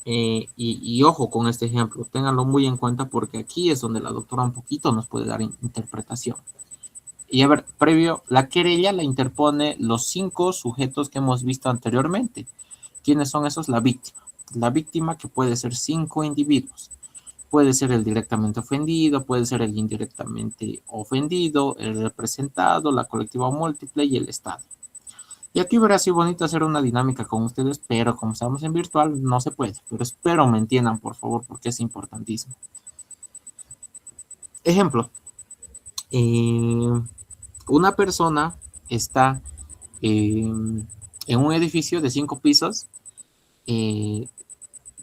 y ojo con este ejemplo, ténganlo muy en cuenta porque aquí es donde la doctora un poquito nos puede dar interpretación. Y a ver, previo, la querella la interpone los 5 sujetos que hemos visto anteriormente. ¿Quiénes son esos? La víctima. La víctima que puede ser 5 individuos. Puede ser el directamente ofendido, puede ser el indirectamente ofendido, el representado, la colectiva múltiple y el Estado. Y aquí hubiera sido bonito hacer una dinámica con ustedes, pero como estamos en virtual no se puede. Pero espero me entiendan, por favor, porque es importantísimo. Ejemplo, una persona está en un edificio de 5 pisos,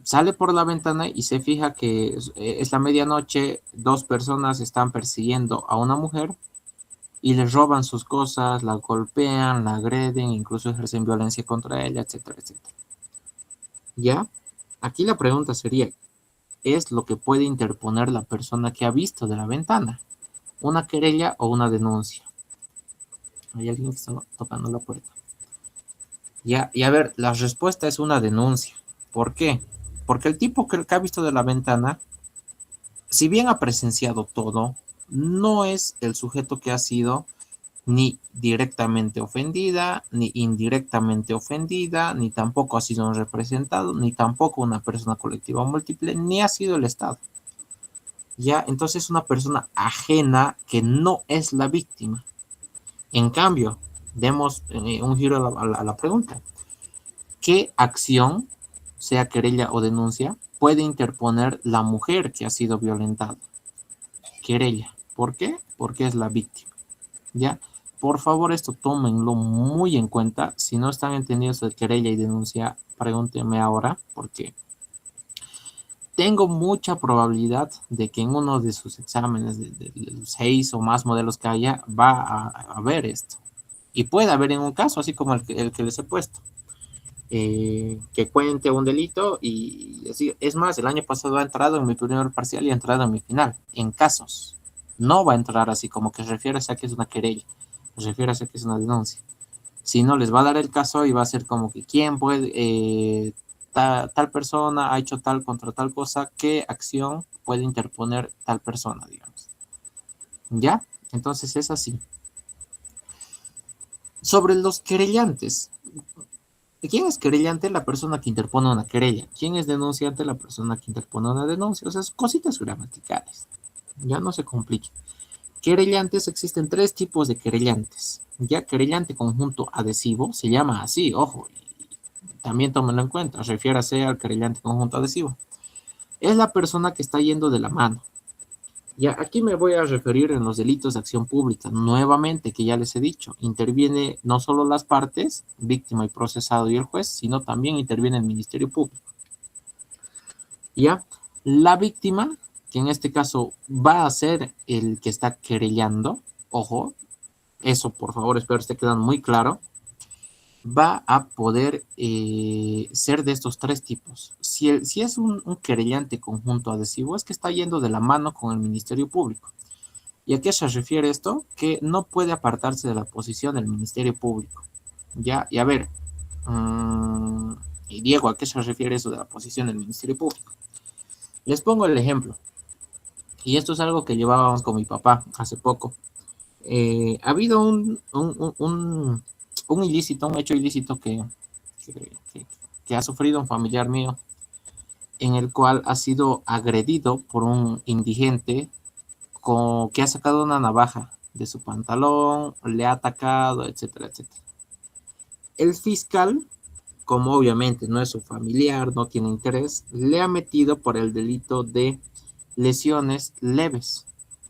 sale por la ventana y se fija que es la medianoche, 2 personas están persiguiendo a una mujer y le roban sus cosas, la golpean, la agreden, incluso ejercen violencia contra ella, etcétera, etcétera. ¿Ya? Aquí la pregunta sería, ¿es lo que puede interponer la persona que ha visto de la ventana? ¿Una querella o una denuncia? Hay alguien que está tocando la puerta. Ya, y a ver, la respuesta es una denuncia. ¿Por qué? Porque el tipo que ha visto de la ventana, si bien ha presenciado todo, no es el sujeto que ha sido ni directamente ofendida, ni indirectamente ofendida, ni tampoco ha sido un representado, ni tampoco una persona colectiva múltiple, ni ha sido el Estado. Ya, entonces es una persona ajena que no es la víctima. En cambio, demos un giro a la pregunta. ¿Qué acción, sea querella o denuncia, puede interponer la mujer que ha sido violentada? Querella. ¿Por qué? Porque es la víctima. ¿Ya? Por favor, esto tómenlo muy en cuenta. Si no están entendidos de querella y denuncia, pregúntenme ahora, porque tengo mucha probabilidad de que en uno de sus exámenes, de los 6 o más modelos que haya, va a ver esto. Y puede haber en un caso, así como el que les he puesto, que cuente un delito y así. Es más, el año pasado ha entrado en mi primer parcial y ha entrado en mi final, en casos. No va a entrar así como que refiere a que es una querella, refiere a que es una denuncia. Si no, les va a dar el caso y va a ser como que quién puede, tal persona ha hecho tal contra tal cosa, qué acción puede interponer tal persona, digamos. ¿Ya? Entonces es así. Sobre los querellantes. ¿Quién es querellante? La persona que interpone una querella. ¿Quién es denunciante? La persona que interpone una denuncia. O sea, cositas gramaticales. Ya no se complique. Querellantes, existen tres tipos de querellantes. Ya, querellante conjunto adhesivo, se llama así, ojo, también tómenlo en cuenta, refiérase al querellante conjunto adhesivo. Es la persona que está yendo de la mano. Ya, aquí me voy a referir en los delitos de acción pública. Nuevamente, que ya les he dicho, interviene no solo las partes, víctima y procesado y el juez, sino también interviene el Ministerio Público. Ya, la víctima, que en este caso va a ser el que está querellando, ojo, eso por favor espero esté quedando muy claro, va a poder ser de estos tres tipos. Si es un querellante conjunto adhesivo, es que está yendo de la mano con el Ministerio Público. ¿Y a qué se refiere esto? Que no puede apartarse de la posición del Ministerio Público. Ya, y a ver, y Diego, ¿a qué se refiere eso de la posición del Ministerio Público? Les pongo el ejemplo, y esto es algo que llevábamos con mi papá hace poco. Ha habido un ilícito, un hecho ilícito que, que ha sufrido un familiar mío, en el cual ha sido agredido por un indigente que ha sacado una navaja de su pantalón, le ha atacado, etcétera, etcétera. El fiscal, como obviamente no es su familiar, no tiene interés, le ha metido por el delito de lesiones leves.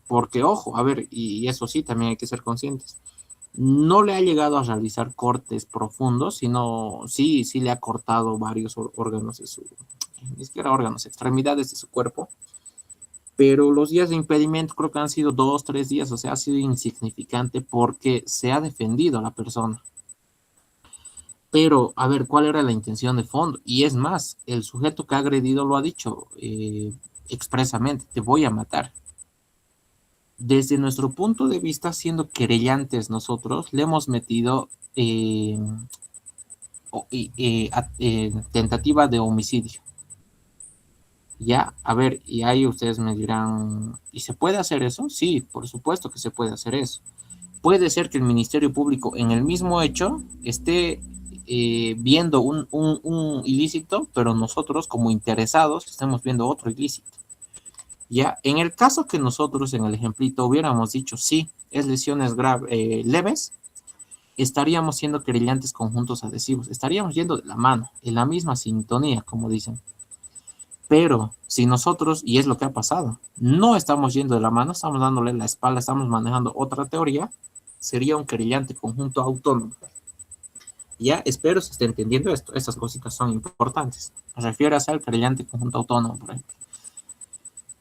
Porque, ojo, a ver, y eso sí, también hay que ser conscientes. No le ha llegado a realizar cortes profundos, sino sí le ha cortado varios órganos de su, ni siquiera órganos, extremidades de su cuerpo, pero los días de impedimento creo que han sido 2, 3 días, o sea, ha sido insignificante porque se ha defendido a la persona. Pero, a ver, ¿cuál era la intención de fondo? Y es más, el sujeto que ha agredido lo ha dicho expresamente, te voy a matar. Desde nuestro punto de vista, siendo querellantes nosotros, le hemos metido tentativa de homicidio. Ya, a ver, y ahí ustedes me dirán, ¿y se puede hacer eso? Sí, por supuesto que se puede hacer eso. Puede ser que el Ministerio Público en el mismo hecho esté viendo un ilícito, pero nosotros como interesados estamos viendo otro ilícito. Ya, en el caso que nosotros en el ejemplito hubiéramos dicho sí, es lesiones leves, estaríamos siendo querellantes conjuntos adhesivos, estaríamos yendo de la mano, en la misma sintonía, como dicen. Pero si nosotros, y es lo que ha pasado, no estamos yendo de la mano, estamos dándole la espalda, estamos manejando otra teoría, sería un querellante conjunto autónomo. Ya, espero se esté entendiendo esto. Estas cositas son importantes. Refiérase al querellante conjunto autónomo, por ejemplo.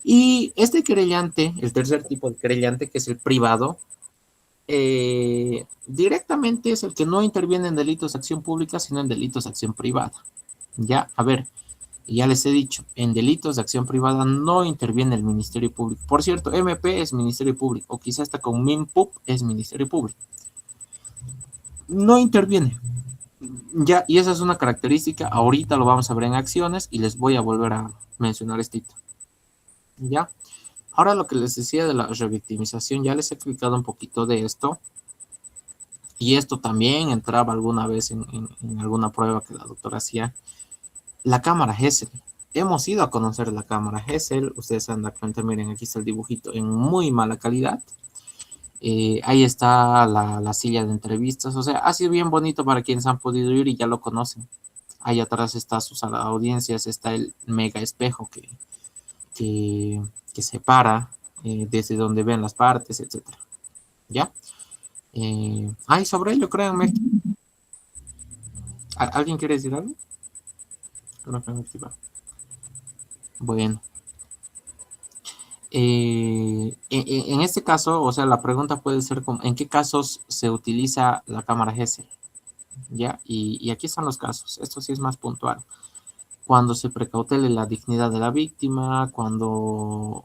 Y este querellante, el tercer tipo de querellante, que es el privado, directamente es el que no interviene en delitos de acción pública, sino en delitos de acción privada. Ya, a ver, ya les he dicho, en delitos de acción privada no interviene el Ministerio Público. Por cierto, MP es Ministerio Público, o quizá hasta con MINPUB es Ministerio Público. No interviene. Ya, y esa es una característica, ahorita lo vamos a ver en acciones y les voy a volver a mencionar esto. Ya, ahora lo que les decía de la revictimización, ya les he explicado un poquito de esto, y esto también entraba alguna vez en alguna prueba que la doctora hacía, la cámara Gesell. hemos ido a conocer la cámara Gesell. Ustedes se dan cuenta, miren, aquí está el dibujito en muy mala calidad. Ahí está la silla de entrevistas. O sea, ha sido bien bonito para quienes han podido ir y ya lo conocen. Ahí atrás está sus audiencias, está el mega espejo que, que separa desde donde ven las partes, etcétera. ¿Ya? Sobre ello, créanme. ¿Alguien quiere decir algo? Bueno. En este caso, o sea, la pregunta puede ser como, ¿en qué casos se utiliza la cámara Gesell? ¿Ya? Y aquí están los casos. Esto sí es más puntual. Cuando se precautele la dignidad de la víctima, cuando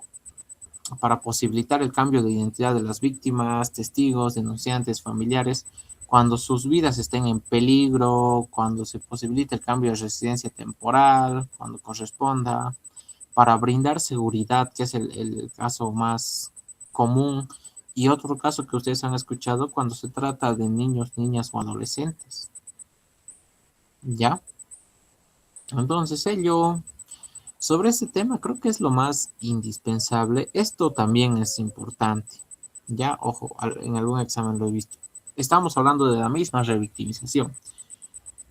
para posibilitar el cambio de identidad de las víctimas, testigos, denunciantes, familiares, cuando sus vidas estén en peligro, cuando se posibilite el cambio de residencia temporal, cuando corresponda, para brindar seguridad, que es el caso más común, y otro caso que ustedes han escuchado cuando se trata de niños, niñas o adolescentes. ¿Ya? Entonces, sobre este tema creo que es lo más indispensable. Esto también es importante. Ya, ojo, en algún examen lo he visto. Estamos hablando de la misma revictimización.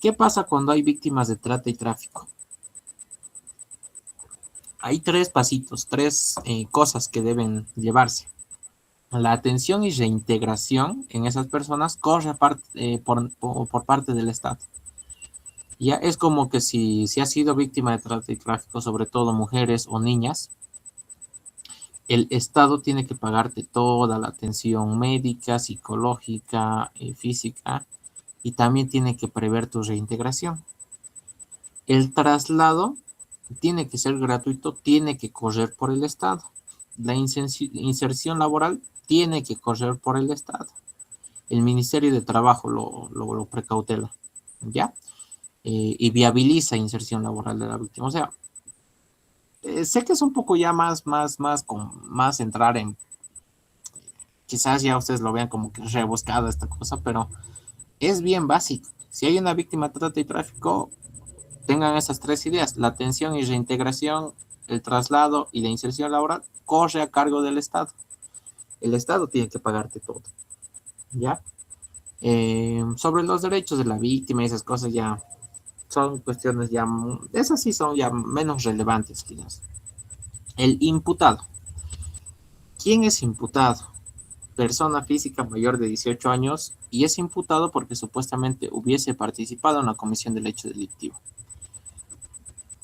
¿Qué pasa cuando hay víctimas de trata y tráfico? Hay tres pasitos, tres cosas que deben llevarse. La atención y reintegración en esas personas corre por parte del Estado. Ya es como que si has sido víctima de trata y tráfico, sobre todo mujeres o niñas, el Estado tiene que pagarte toda la atención médica, psicológica, física, y también tiene que prever tu reintegración. El traslado tiene que ser gratuito, tiene que correr por el Estado. La inserción laboral tiene que correr por el Estado. El Ministerio de Trabajo lo precautela, ¿ya? Y viabiliza inserción laboral de la víctima. O sea, sé que es un poco ya más entrar en, quizás ya ustedes lo vean como que rebuscada esta cosa, pero es bien básico. Si hay una víctima de trata y tráfico, tengan esas tres ideas: la atención y reintegración, el traslado y la inserción laboral, corre a cargo del Estado. El Estado tiene que pagarte todo, ¿ya? Sobre los derechos de la víctima y esas cosas ya son cuestiones esas sí son ya menos relevantes quizás. El imputado. ¿Quién es imputado? Persona física mayor de 18 años y es imputado porque supuestamente hubiese participado en la comisión del hecho delictivo.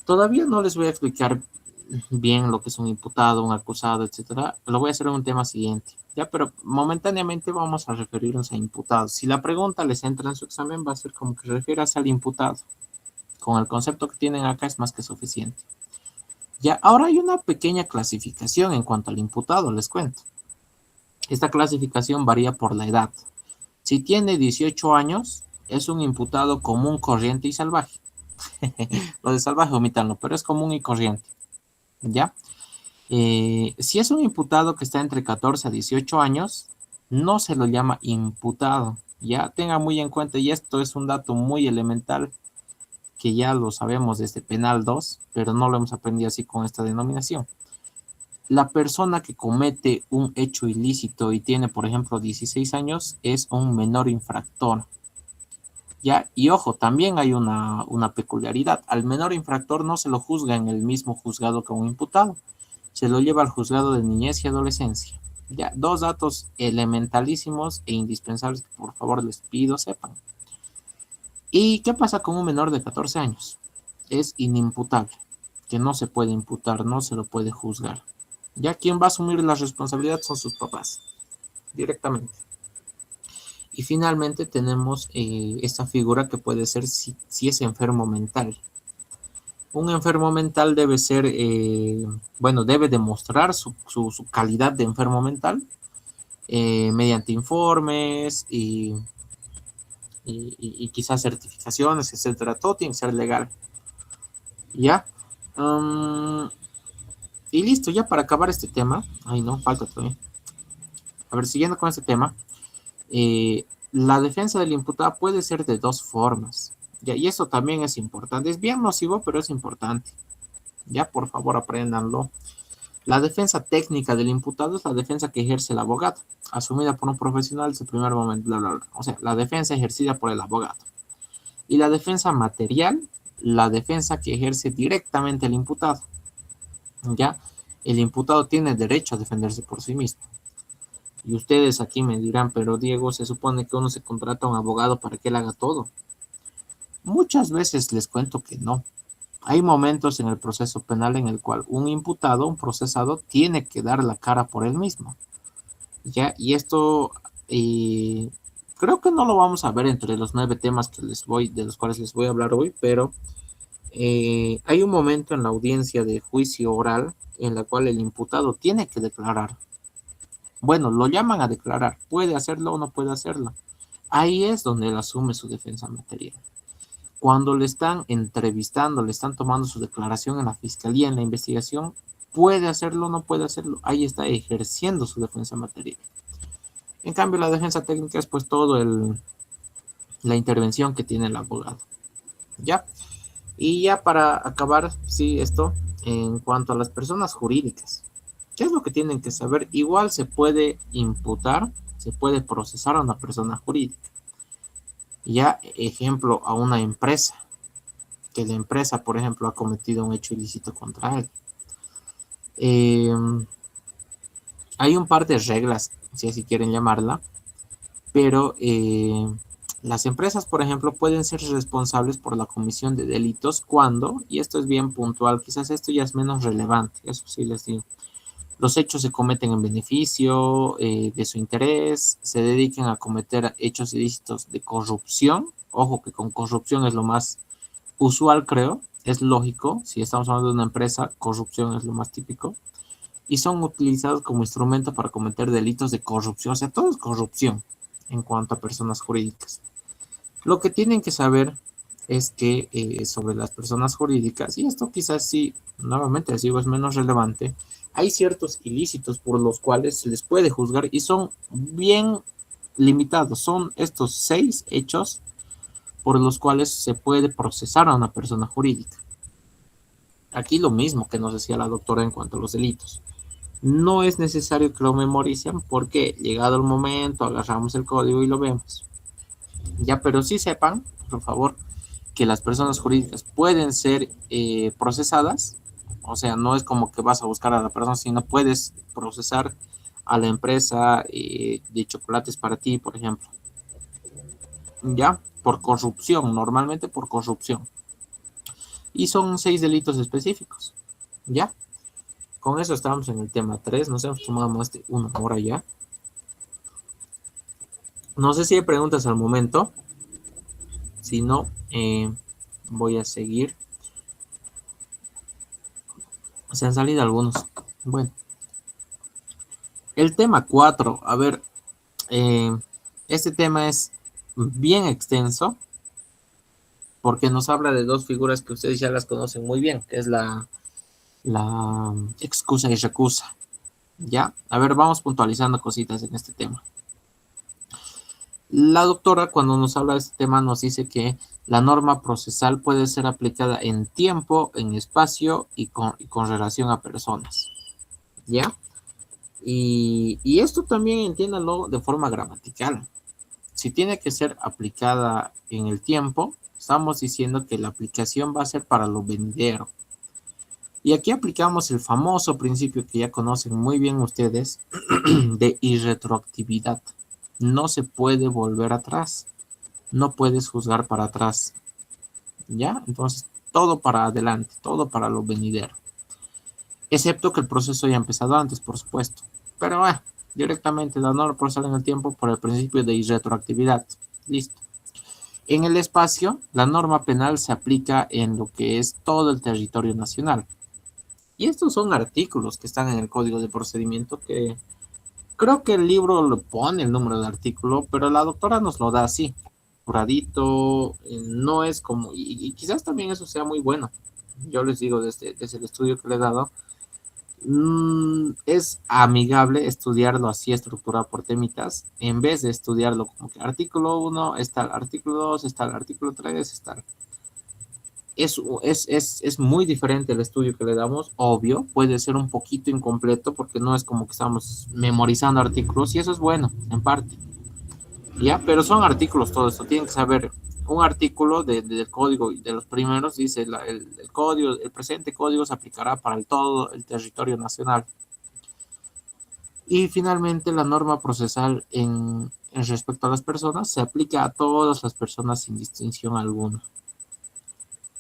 Todavía no les voy a explicar bien lo que es un imputado, un acusado, etcétera. Lo voy a hacer en un tema siguiente, ya, pero momentáneamente vamos a referirnos a imputados. Si la pregunta les entra en su examen, va a ser como que refieras al imputado. Con el concepto que tienen acá es más que suficiente. Ya, ahora hay una pequeña clasificación en cuanto al imputado, les cuento. Esta clasificación varía por la edad. Si tiene 18 años, es un imputado común, corriente y salvaje. Lo de salvaje omítanlo, pero es común y corriente. ¿Ya? Si es un imputado que está entre 14 a 18 años, no se lo llama imputado. Ya tenga muy en cuenta, y esto es un dato muy elemental que ya lo sabemos desde Penal 2, pero no lo hemos aprendido así con esta denominación. La persona que comete un hecho ilícito y tiene, por ejemplo, 16 años, es un menor infractor. ¿Ya? Y ojo, también hay una peculiaridad. Al menor infractor no se lo juzga en el mismo juzgado que un imputado. Se lo lleva al juzgado de niñez y adolescencia. Ya, dos datos elementalísimos e indispensables que por favor les pido sepan. ¿Y qué pasa con un menor de 14 años? Es inimputable, que no se puede imputar, no se lo puede juzgar. Ya quien va a asumir la responsabilidad son sus papás, directamente. Y finalmente tenemos esta figura que puede ser si es enfermo mental. Un enfermo mental debe ser, debe demostrar su calidad de enfermo mental mediante informes y quizás certificaciones, etcétera. Todo tiene que ser legal. ¿Ya? Y listo, ya para acabar este tema. Ay, no, falta todavía. A ver, siguiendo con este tema. La defensa del imputado puede ser de dos formas. ¿Ya? Y eso también es importante. Es bien nocivo, pero es importante. Ya, por favor, apréndanlo. La defensa técnica del imputado es la defensa que ejerce el abogado, asumida por un profesional desde el primer momento, bla, bla, bla. O sea, la defensa ejercida por el abogado. Y la defensa material, la defensa que ejerce directamente el imputado. Ya, el imputado tiene derecho a defenderse por sí mismo. Y ustedes aquí me dirán, pero Diego, se supone que uno se contrata a un abogado para que él haga todo. Muchas veces les cuento que no. Hay momentos en el proceso penal en el cual un imputado, un procesado, tiene que dar la cara por él mismo. ¿Ya? Y esto creo que no lo vamos a ver entre los 9 temas de los cuales les voy a hablar hoy, pero hay un momento en la audiencia de juicio oral en la cual el imputado tiene que declarar. Bueno, lo llaman a declarar, puede hacerlo o no puede hacerlo. Ahí es donde él asume su defensa material. Cuando le están entrevistando, le están tomando su declaración en la fiscalía, en la investigación, puede hacerlo o no puede hacerlo. Ahí está ejerciendo su defensa material. En cambio, la defensa técnica es pues la intervención que tiene el abogado. ¿Ya? Y ya para acabar, sí, esto, en cuanto a las personas jurídicas, ¿qué es lo que tienen que saber? Igual se puede imputar, se puede procesar a una persona jurídica. Ya, ejemplo, a una empresa, que la empresa, por ejemplo, ha cometido un hecho ilícito contra él. Eh, Hay un par de reglas, si así quieren llamarla, pero las empresas, por ejemplo, pueden ser responsables por la comisión de delitos cuando, y esto es bien puntual, quizás esto ya es menos relevante, eso sí les digo, los hechos se cometen en beneficio de su interés, se dediquen a cometer hechos ilícitos de corrupción, ojo que con corrupción es lo más usual, creo, es lógico, si estamos hablando de una empresa, corrupción es lo más típico, y son utilizados como instrumento para cometer delitos de corrupción, o sea, todo es corrupción en cuanto a personas jurídicas. Lo que tienen que saber es que sobre las personas jurídicas, y esto quizás sí, nuevamente les digo, es menos relevante, hay ciertos ilícitos por los cuales se les puede juzgar y son bien limitados. Son estos 6 hechos por los cuales se puede procesar a una persona jurídica. Aquí lo mismo que nos decía la doctora en cuanto a los delitos. No es necesario que lo memoricen porque llegado el momento agarramos el código y lo vemos. Ya, pero sí sepan, por favor, que las personas jurídicas pueden ser procesadas. O sea, no es como que vas a buscar a la persona, sino puedes procesar a la empresa de chocolates para ti, por ejemplo. Ya, por corrupción, normalmente por corrupción. Y son 6 delitos específicos. Ya, con eso estamos en el tema 3. Nos hemos tomado más de 1 hora ya. No sé si hay preguntas al momento. Si no, voy a seguir. Se han salido algunos. Bueno, el tema 4. A ver, eh, este tema es bien extenso porque nos habla de 2 figuras que ustedes ya las conocen muy bien, que es la excusa y recusa. ¿Ya? A ver, vamos puntualizando cositas en este tema. La doctora, cuando nos habla de este tema, nos dice que la norma procesal puede ser aplicada en tiempo, en espacio y con relación a personas. ¿Ya? Y esto también entiéndalo de forma gramatical. Si tiene que ser aplicada en el tiempo, estamos diciendo que la aplicación va a ser para lo venidero. Y aquí aplicamos el famoso principio que ya conocen muy bien ustedes de irretroactividad. No se puede volver atrás. No puedes juzgar para atrás. ¿Ya? Entonces, todo para adelante, todo para lo venidero. Excepto que el proceso haya empezado antes, por supuesto. Pero directamente la norma procesal en el tiempo por el principio de irretroactividad. Listo. En el espacio, la norma penal se aplica en lo que es todo el territorio nacional. Y estos son artículos que están en el Código de Procedimiento que creo que el libro lo pone el número de artículo, pero la doctora nos lo da así, curadito, no es como, y quizás también eso sea muy bueno. Yo les digo desde el estudio que le he dado, es amigable estudiarlo así estructurado por temitas, en vez de estudiarlo como que artículo 1 está el artículo 2, está el artículo 3, está el... es muy diferente el estudio que le damos, obvio, puede ser un poquito incompleto porque no es como que estamos memorizando artículos y eso es bueno, en parte, ¿ya? Pero son artículos todo esto, tienen que saber, un artículo del código de los primeros dice el código, el presente código se aplicará para todo el territorio nacional. Y finalmente la norma procesal en respecto a las personas se aplica a todas las personas sin distinción alguna.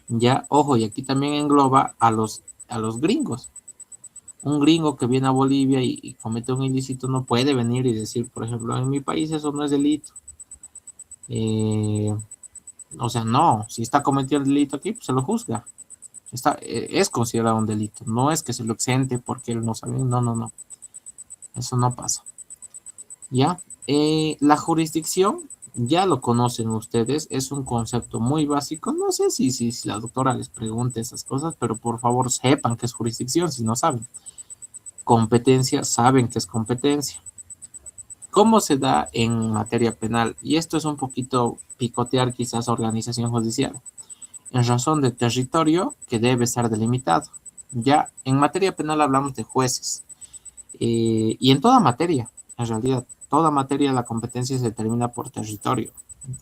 Ya, ojo, y aquí también engloba a los gringos. Un gringo que viene a Bolivia y comete un ilícito no puede venir y decir, por ejemplo, en mi país eso no es delito. Eh, o sea, no, si está cometiendo el delito aquí, pues se lo juzga. Es considerado un delito. No es que se lo exente porque él no sabe. No, no, no. Eso no pasa. ¿Ya? La jurisdicción, ya lo conocen ustedes, es un concepto muy básico. No sé si la doctora les pregunte esas cosas, pero por favor sepan qué es jurisdicción si no saben. Competencia, saben que es competencia. ¿Cómo se da en materia penal? Y esto es un poquito picotear quizás organización judicial. En razón de territorio que debe estar delimitado. Ya en materia penal hablamos de jueces. Y en toda materia, en realidad, toda materia la competencia se determina por territorio.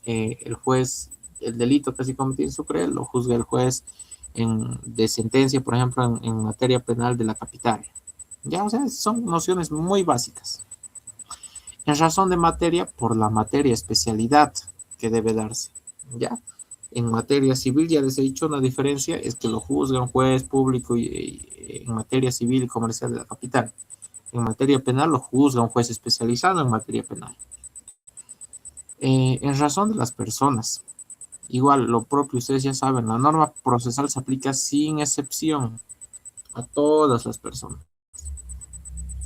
El juez, el delito que se cometió en Sucre, lo juzga el juez de sentencia, por ejemplo, en materia penal de la capital. Ya, o sea, son nociones muy básicas. En razón de materia, por la materia especialidad que debe darse. Ya, en materia civil, ya les he dicho, una diferencia es que lo juzga un juez público en materia civil y comercial de la capital. En materia penal lo juzga un juez especializado en materia penal. En razón de las personas, igual lo propio ustedes ya saben, la norma procesal se aplica sin excepción a todas las personas.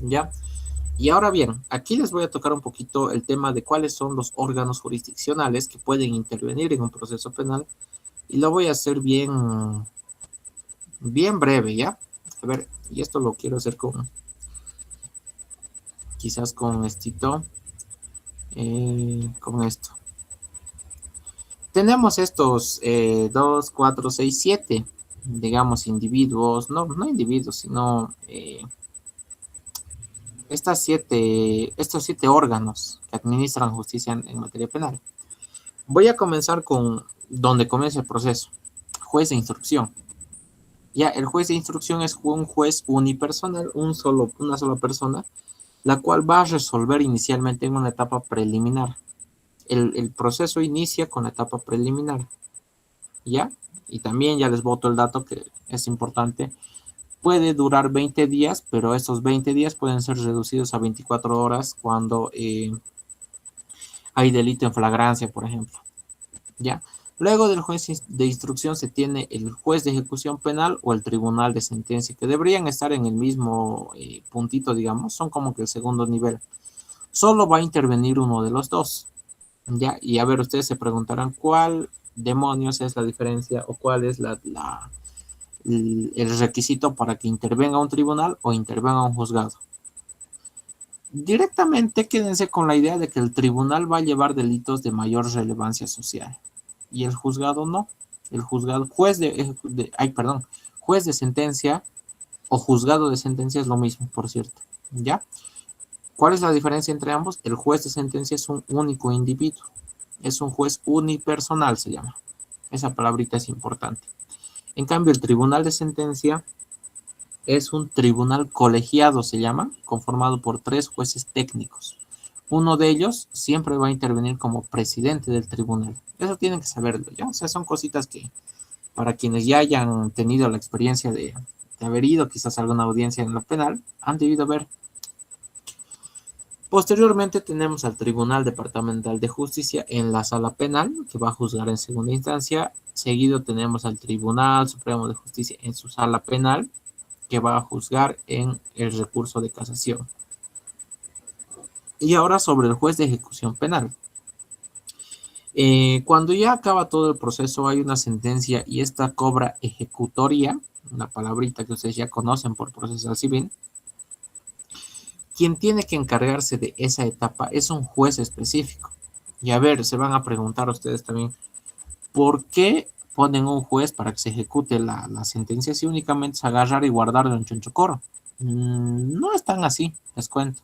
¿Ya? Y ahora bien, aquí les voy a tocar un poquito el tema de cuáles son los órganos jurisdiccionales que pueden intervenir en un proceso penal y lo voy a hacer bien breve, ¿ya? A ver, y esto lo quiero hacer quizás con esto. Tenemos estos 2, 4, 6, 7, digamos, individuos, no individuos, sino estos 7 órganos que administran justicia en materia penal. Voy a comenzar con donde comienza el proceso, juez de instrucción. Ya, el juez de instrucción es un juez unipersonal, una sola persona, la cual va a resolver inicialmente en una etapa preliminar. El proceso inicia con la etapa preliminar. ¿Ya? Y también ya les boto el dato que es importante. Puede durar 20 días, pero estos 20 días pueden ser reducidos a 24 horas cuando hay delito en flagrancia, por ejemplo. ¿Ya? Luego del juez de instrucción se tiene el juez de ejecución penal o el tribunal de sentencia, que deberían estar en el mismo puntito, digamos, son como que el segundo nivel. Solo va a intervenir uno de los dos. ¿Ya? Y a ver, ustedes se preguntarán cuál demonios es la diferencia o cuál es el requisito para que intervenga un tribunal o intervenga un juzgado. Directamente quédense con la idea de que el tribunal va a llevar delitos de mayor relevancia social y el juzgado no. El juzgado, juez de sentencia o juzgado de sentencia es lo mismo, por cierto. ¿Ya? ¿Cuál es la diferencia entre ambos? El juez de sentencia es un único individuo. Es un juez unipersonal, se llama. Esa palabrita es importante. En cambio, el tribunal de sentencia es un tribunal colegiado, se llama, conformado por 3 jueces técnicos. Uno de ellos siempre va a intervenir como presidente del tribunal. Eso tienen que saberlo, ¿ya? O sea, son cositas que para quienes ya hayan tenido la experiencia de haber ido quizás a alguna audiencia en lo penal, han debido ver. Posteriormente tenemos al Tribunal Departamental de Justicia en la sala penal, que va a juzgar en segunda instancia. Seguido tenemos al Tribunal Supremo de Justicia en su sala penal, que va a juzgar en el recurso de casación. Y ahora sobre el juez de ejecución penal. Cuando ya acaba todo el proceso hay una sentencia y esta cobra ejecutoria, una palabrita que ustedes ya conocen por procesal civil. Quien tiene que encargarse de esa etapa es un juez específico. Y a ver, se van a preguntar ustedes también, ¿por qué ponen un juez para que se ejecute la sentencia, así únicamente es agarrar y guardarlo en chonchocoro. No es tan así, les cuento.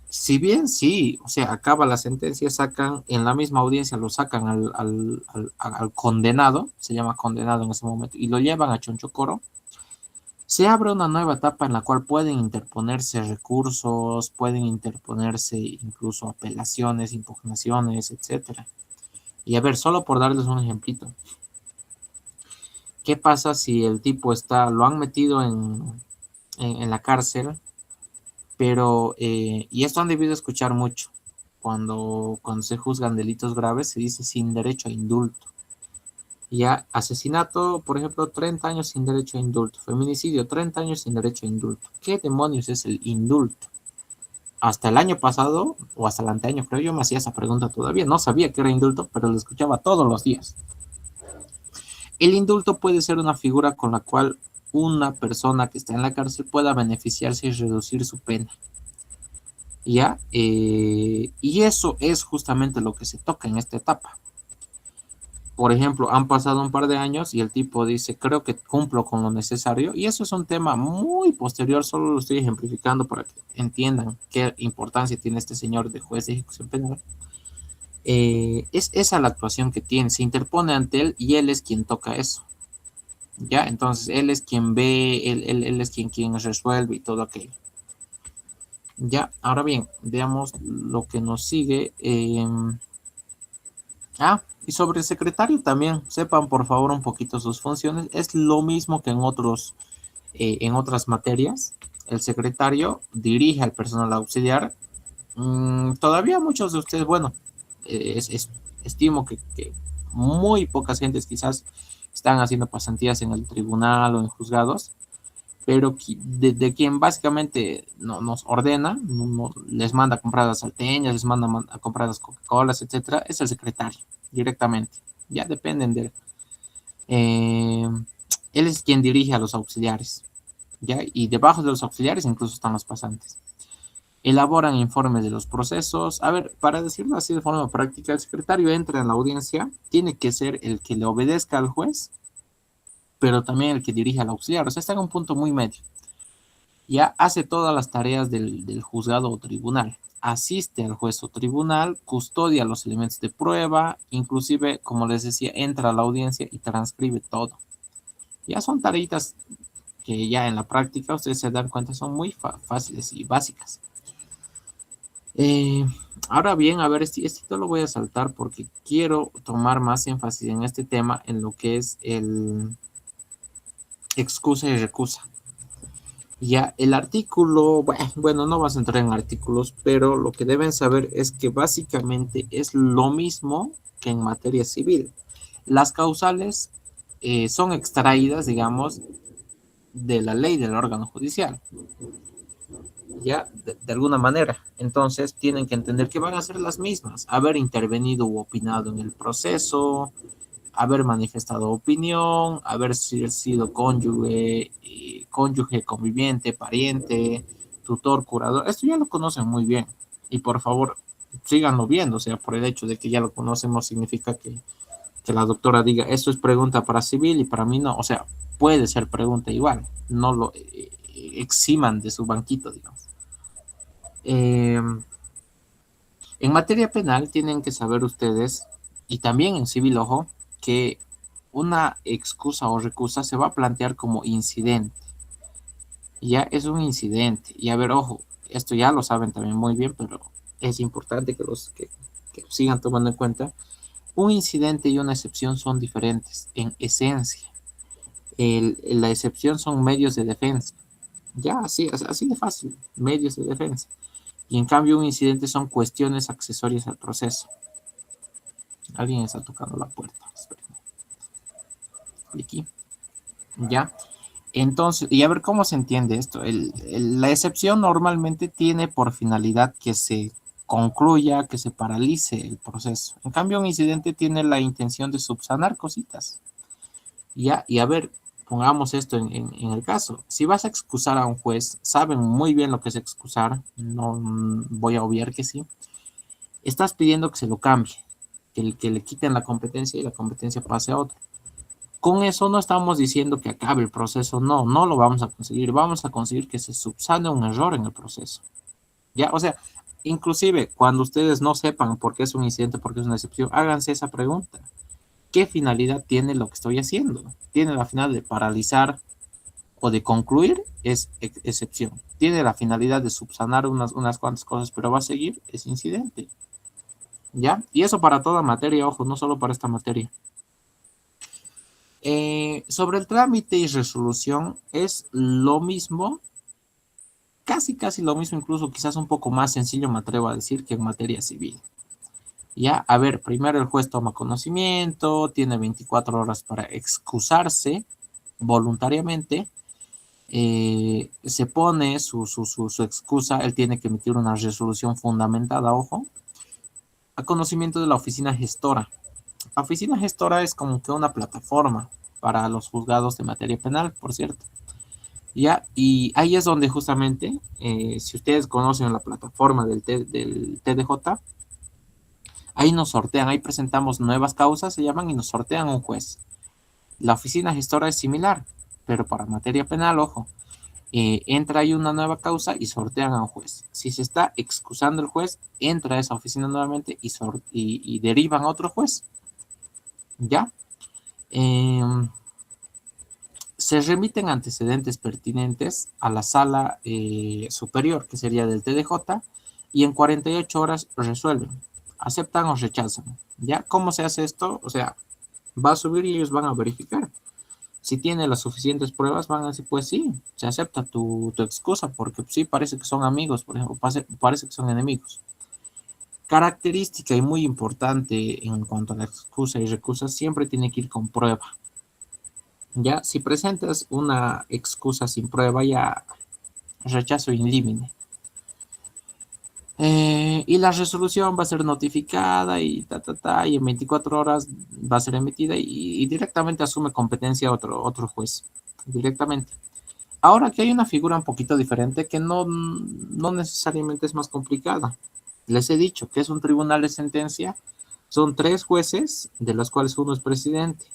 Si bien sí, o sea, acaba la sentencia, sacan en la misma audiencia, lo sacan al condenado, se llama condenado en ese momento, y lo llevan a Chonchocoro, se abre una nueva etapa en la cual pueden interponerse recursos, pueden interponerse incluso apelaciones, impugnaciones, etcétera. Y a ver, solo por darles un ejemplito, ¿qué pasa si el tipo lo han metido en la cárcel, pero, y esto han debido escuchar mucho, cuando se juzgan delitos graves, se dice sin derecho a indulto. Ya, asesinato, por ejemplo, 30 años sin derecho a indulto. Feminicidio, 30 años sin derecho a indulto. ¿Qué demonios es el indulto? Hasta el año pasado, o hasta el anteaño, creo yo, me hacía esa pregunta todavía. No sabía qué era indulto, pero lo escuchaba todos los días. El indulto puede ser una figura con la cual una persona que está en la cárcel pueda beneficiarse y reducir su pena. ¿Ya? Y eso es justamente lo que se toca en esta etapa. Por ejemplo, han pasado un par de años y el tipo dice, creo que cumplo con lo necesario, y eso es un tema muy posterior, solo lo estoy ejemplificando para que entiendan qué importancia tiene este señor de juez de ejecución penal. Es esa la actuación que tiene, se interpone ante él y él es quien toca eso. ¿Ya? Entonces, él es quien ve, él es quien resuelve y todo aquello. Ya, ahora bien, veamos lo que nos sigue. Y sobre el secretario también, sepan por favor un poquito sus funciones. Es lo mismo que en otras materias. El secretario dirige al personal auxiliar. Todavía muchos de ustedes, bueno, estimo que muy pocas gentes quizás están haciendo pasantías en el tribunal o en juzgados, pero de quien básicamente nos ordena, les manda a comprar las salteñas, les manda a comprar las Coca-Colas, etcétera, es el secretario directamente. Ya dependen de él. Eh, Él es quien dirige a los auxiliares, ¿ya? Y debajo de los auxiliares incluso están los pasantes. Elaboran informes de los procesos. A ver, para decirlo así de forma práctica, el secretario entra en la audiencia, tiene que ser el que le obedezca al juez, pero también el que dirige al auxiliar. O sea, está en un punto muy medio. Ya hace todas las tareas del juzgado o tribunal. Asiste al juez o tribunal, custodia los elementos de prueba, inclusive, como les decía, entra a la audiencia y transcribe todo. Ya son tareitas que ya en la práctica ustedes se dan cuenta son muy fáciles y básicas. Eh, Ahora bien, a ver, este lo voy a saltar porque quiero tomar más énfasis en este tema, en lo que es el excusa y recusa. Ya el artículo, bueno, no vas a entrar en artículos, pero lo que deben saber es que básicamente es lo mismo que en materia civil. Las causales son extraídas, digamos, de la ley del órgano judicial, ya, de alguna manera. Entonces tienen que entender que van a ser las mismas, haber intervenido u opinado en el proceso, haber manifestado opinión, haber sido cónyuge, cónyuge, conviviente, pariente, tutor, curador. Esto ya lo conocen muy bien. Y por favor, síganlo viendo. O sea, por el hecho de que ya lo conocemos, significa que la doctora diga, esto es pregunta para civil y para mí no. O sea, puede ser pregunta igual. No lo eximan de su banquito, digamos. Eh, en materia penal tienen que saber ustedes, y también en civil, ojo, que una excusa o recusa se va a plantear como incidente. Ya es un incidente. Y a ver, ojo, esto ya lo saben también muy bien, pero es importante que lo sigan tomando en cuenta. Un incidente y una excepción son diferentes en esencia. La excepción son medios de defensa. Ya, así de fácil, medios de defensa. Y en cambio un incidente son cuestiones accesorias al proceso. Alguien está tocando la puerta. Aquí. Ya. Entonces, y a ver cómo se entiende esto. La excepción normalmente tiene por finalidad que se concluya, que se paralice el proceso. En cambio, un incidente tiene la intención de subsanar cositas. Ya, y a ver, pongamos esto en el caso. Si vas a excusar a un juez, saben muy bien lo que es excusar, no voy a obviar que sí. Estás pidiendo que se lo cambie, que le quiten la competencia y la competencia pase a otro. Con eso no estamos diciendo que acabe el proceso, no, no lo vamos a conseguir, vamos a conseguir que se subsane un error en el proceso. ¿Ya? O sea, inclusive cuando ustedes no sepan por qué es un incidente, por qué es una excepción, háganse esa pregunta. ¿Qué finalidad tiene lo que estoy haciendo? ¿Tiene la finalidad de paralizar o de concluir? Es excepción. ¿Tiene la finalidad de subsanar unas cuantas cosas, pero va a seguir? Es incidente. ¿Ya? Y eso para toda materia, ojo, no solo para esta materia. Sobre el trámite y resolución es lo mismo, casi lo mismo, incluso quizás un poco más sencillo, me atrevo a decir, que en materia civil. Ya, a ver, primero el juez toma conocimiento, tiene 24 horas para excusarse voluntariamente, se pone su excusa, él tiene que emitir una resolución fundamentada, ojo, a conocimiento de la oficina gestora. La oficina gestora es como que una plataforma para los juzgados de materia penal, por cierto. Ya, y ahí es donde justamente, si ustedes conocen la plataforma del TDJ, ahí nos sortean, ahí presentamos nuevas causas, se llaman, y nos sortean un juez. La oficina gestora es similar, pero para materia penal, ojo, entra ahí una nueva causa y sortean a un juez. Si se está excusando el juez, entra a esa oficina nuevamente y derivan a otro juez. ¿Ya? Eh, Se remiten antecedentes pertinentes a la sala superior, que sería del TDJ, y en 48 horas resuelven. Aceptan o rechazan. ¿Ya? ¿Cómo se hace esto? O sea, va a subir y ellos van a verificar. Si tiene las suficientes pruebas, van a decir, pues sí, se acepta tu excusa, porque sí parece que son amigos, por ejemplo, parece que son enemigos. Característica y muy importante en cuanto a la excusa y recusa, siempre tiene que ir con prueba. Ya, si presentas una excusa sin prueba, ya rechazo in limine. Y la resolución va a ser notificada y en 24 horas va a ser emitida y directamente asume competencia otro juez, directamente. Ahora que hay una figura un poquito diferente que no necesariamente es más complicada. Les he dicho que es un tribunal de sentencia, son 3 jueces, de los cuales uno es presidente.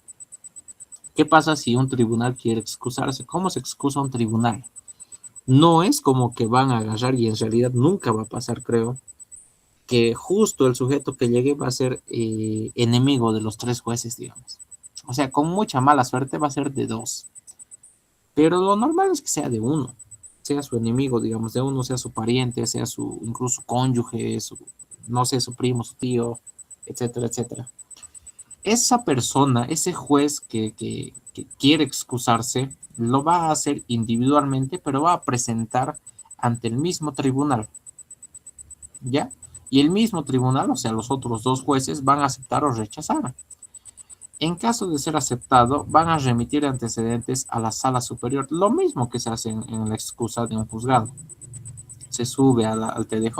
¿Qué pasa si un tribunal quiere excusarse? ¿Cómo se excusa un tribunal? No es como que van a agarrar y en realidad nunca va a pasar, creo, que justo el sujeto que llegue va a ser enemigo de los 3 jueces, digamos. O sea, con mucha mala suerte va a ser de 2. Pero lo normal es que sea de uno, sea su enemigo, digamos, de uno, sea su pariente, sea su incluso cónyuge, no sé, su primo, su tío, etcétera, etcétera. Esa persona, ese juez que quiere excusarse, lo va a hacer individualmente, pero va a presentar ante el mismo tribunal, ¿ya? Y el mismo tribunal, o sea, los otros 2 jueces, van a aceptar o rechazar. En caso de ser aceptado, van a remitir antecedentes a la sala superior, lo mismo que se hace en la excusa de un juzgado. Se sube al TDJ,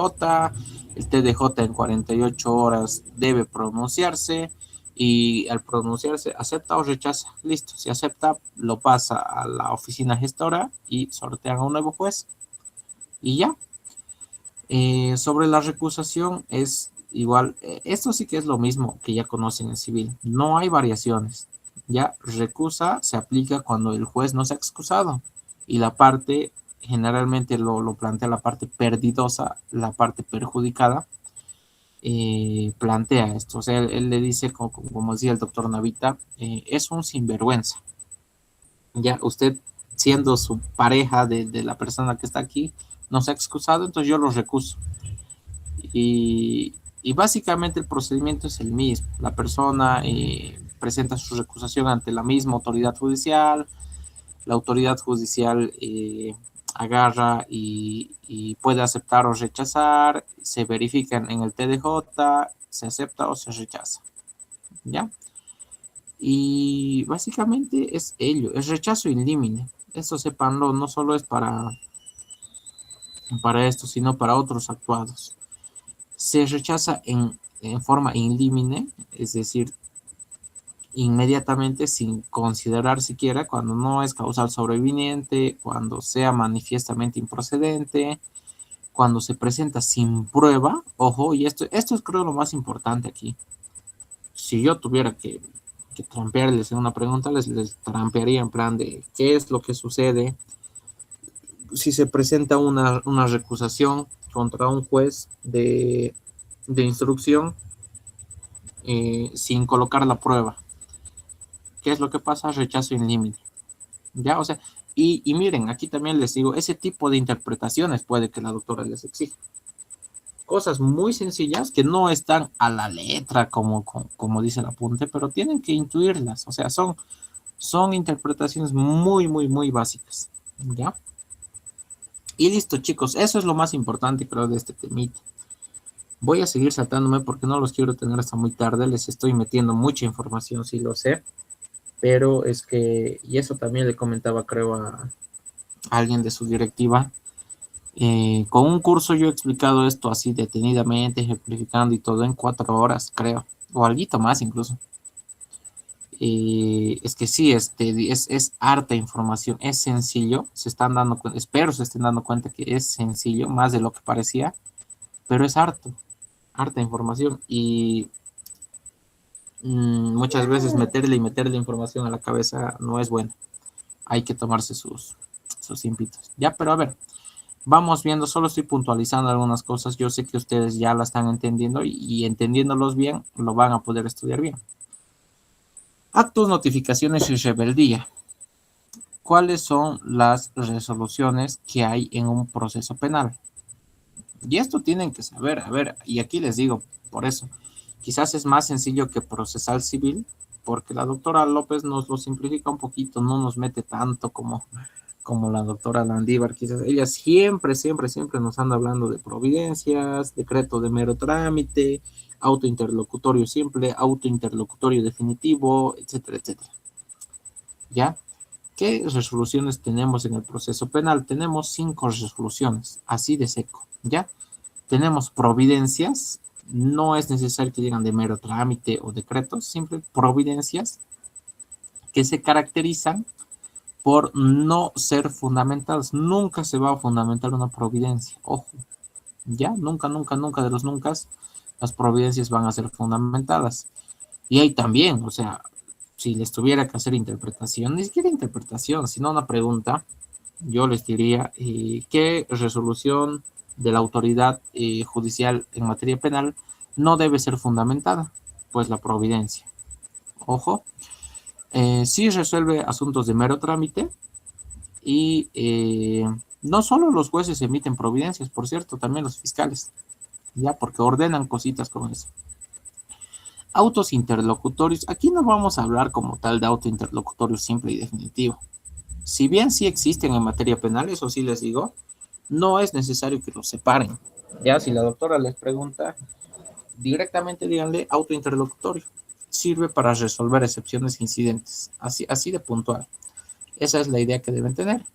el TDJ en 48 horas debe pronunciarse y al pronunciarse acepta o rechaza. Listo, si acepta, lo pasa a la oficina gestora y sortean a un nuevo juez y ya. Sobre la recusación es igual, esto sí que es lo mismo que ya conocen en civil, no hay variaciones. Ya recusa se aplica cuando el juez no se ha excusado y la parte, generalmente lo plantea la parte perdidosa, la parte perjudicada, plantea esto. O sea, él le dice, como decía el doctor Navita, es un sinvergüenza. Ya usted, siendo su pareja de la persona que está aquí, no se ha excusado, entonces yo lo recuso. Y básicamente el procedimiento es el mismo. La persona presenta su recusación ante la misma autoridad judicial, la autoridad judicial agarra y puede aceptar o rechazar, se verifica en el TDJ, se acepta o se rechaza, ¿ya? Y básicamente es ello, es rechazo in limine. Eso sépanlo, no solo es para esto, sino para otros actuados. Se rechaza en forma in limine, es decir, inmediatamente sin considerar siquiera cuando no es causal sobreviniente, cuando sea manifiestamente improcedente, cuando se presenta sin prueba, ojo, y esto es creo lo más importante aquí. Si yo tuviera que que trampearles en una pregunta, les trampearía en plan de qué es lo que sucede si se presenta una recusación contra un juez de instrucción sin colocar la prueba. ¿Qué es lo que pasa? Rechazo in limine. ¿Ya? O sea, y miren, aquí también les digo, ese tipo de interpretaciones puede que la doctora les exija. Cosas muy sencillas que no están a la letra, como dice el apunte, pero tienen que intuirlas. O sea, son interpretaciones muy, muy, muy básicas. ¿Ya? Y listo, chicos, eso es lo más importante, creo, de este temita. Voy a seguir saltándome porque no los quiero tener hasta muy tarde. Les estoy metiendo mucha información, sí lo sé. Pero es que, y eso también le comentaba, creo, a alguien de su directiva. Con un curso yo he explicado esto así detenidamente, ejemplificando y todo en 4 horas, creo, o algo más incluso. Es que sí, es harta información, es sencillo, se están dando cuenta, espero se estén dando cuenta que es sencillo, más de lo que parecía, pero es harta información y muchas veces meterle información a la cabeza no es bueno. Hay que tomarse sus tiempitos. Ya, pero a ver, vamos viendo, solo estoy puntualizando algunas cosas. Yo sé que ustedes ya la están entendiendo y entendiéndolos bien, lo van a poder estudiar bien. Actos, notificaciones y rebeldía. ¿Cuáles son las resoluciones que hay en un proceso penal? Y esto tienen que saber, a ver, y aquí les digo, por eso, quizás es más sencillo que procesal civil, porque la doctora López nos lo simplifica un poquito, no nos mete tanto como la doctora Landívar, quizás ella siempre, siempre, siempre nos anda hablando de providencias, decreto de mero trámite, auto interlocutorio simple, auto interlocutorio definitivo, etcétera, etcétera. ¿Ya? ¿Qué resoluciones tenemos en el proceso penal? Tenemos 5 resoluciones, así de seco, ¿ya? Tenemos providencias, no es necesario que digan de mero trámite o decretos, simple providencias que se caracterizan por no ser fundamentadas. Nunca se va a fundamentar una providencia, ojo, ya, nunca, nunca, nunca de los nunca las providencias van a ser fundamentadas. Y ahí también, o sea, si les tuviera que hacer interpretación, ni siquiera interpretación, sino una pregunta, yo les diría, ¿qué resolución de la autoridad judicial en materia penal no debe ser fundamentada? Pues la providencia. Ojo, sí resuelve asuntos de mero trámite y no solo los jueces emiten providencias, por cierto, también los fiscales, ya porque ordenan cositas como eso. Autos interlocutorios, aquí no vamos a hablar como tal de auto interlocutorio simple y definitivo. Si bien sí existen en materia penal, eso sí les digo, no es necesario que los separen. Ya, si la doctora les pregunta, directamente díganle auto interlocutorio. Sirve para resolver excepciones e incidentes. Así de puntual. Esa es la idea que deben tener.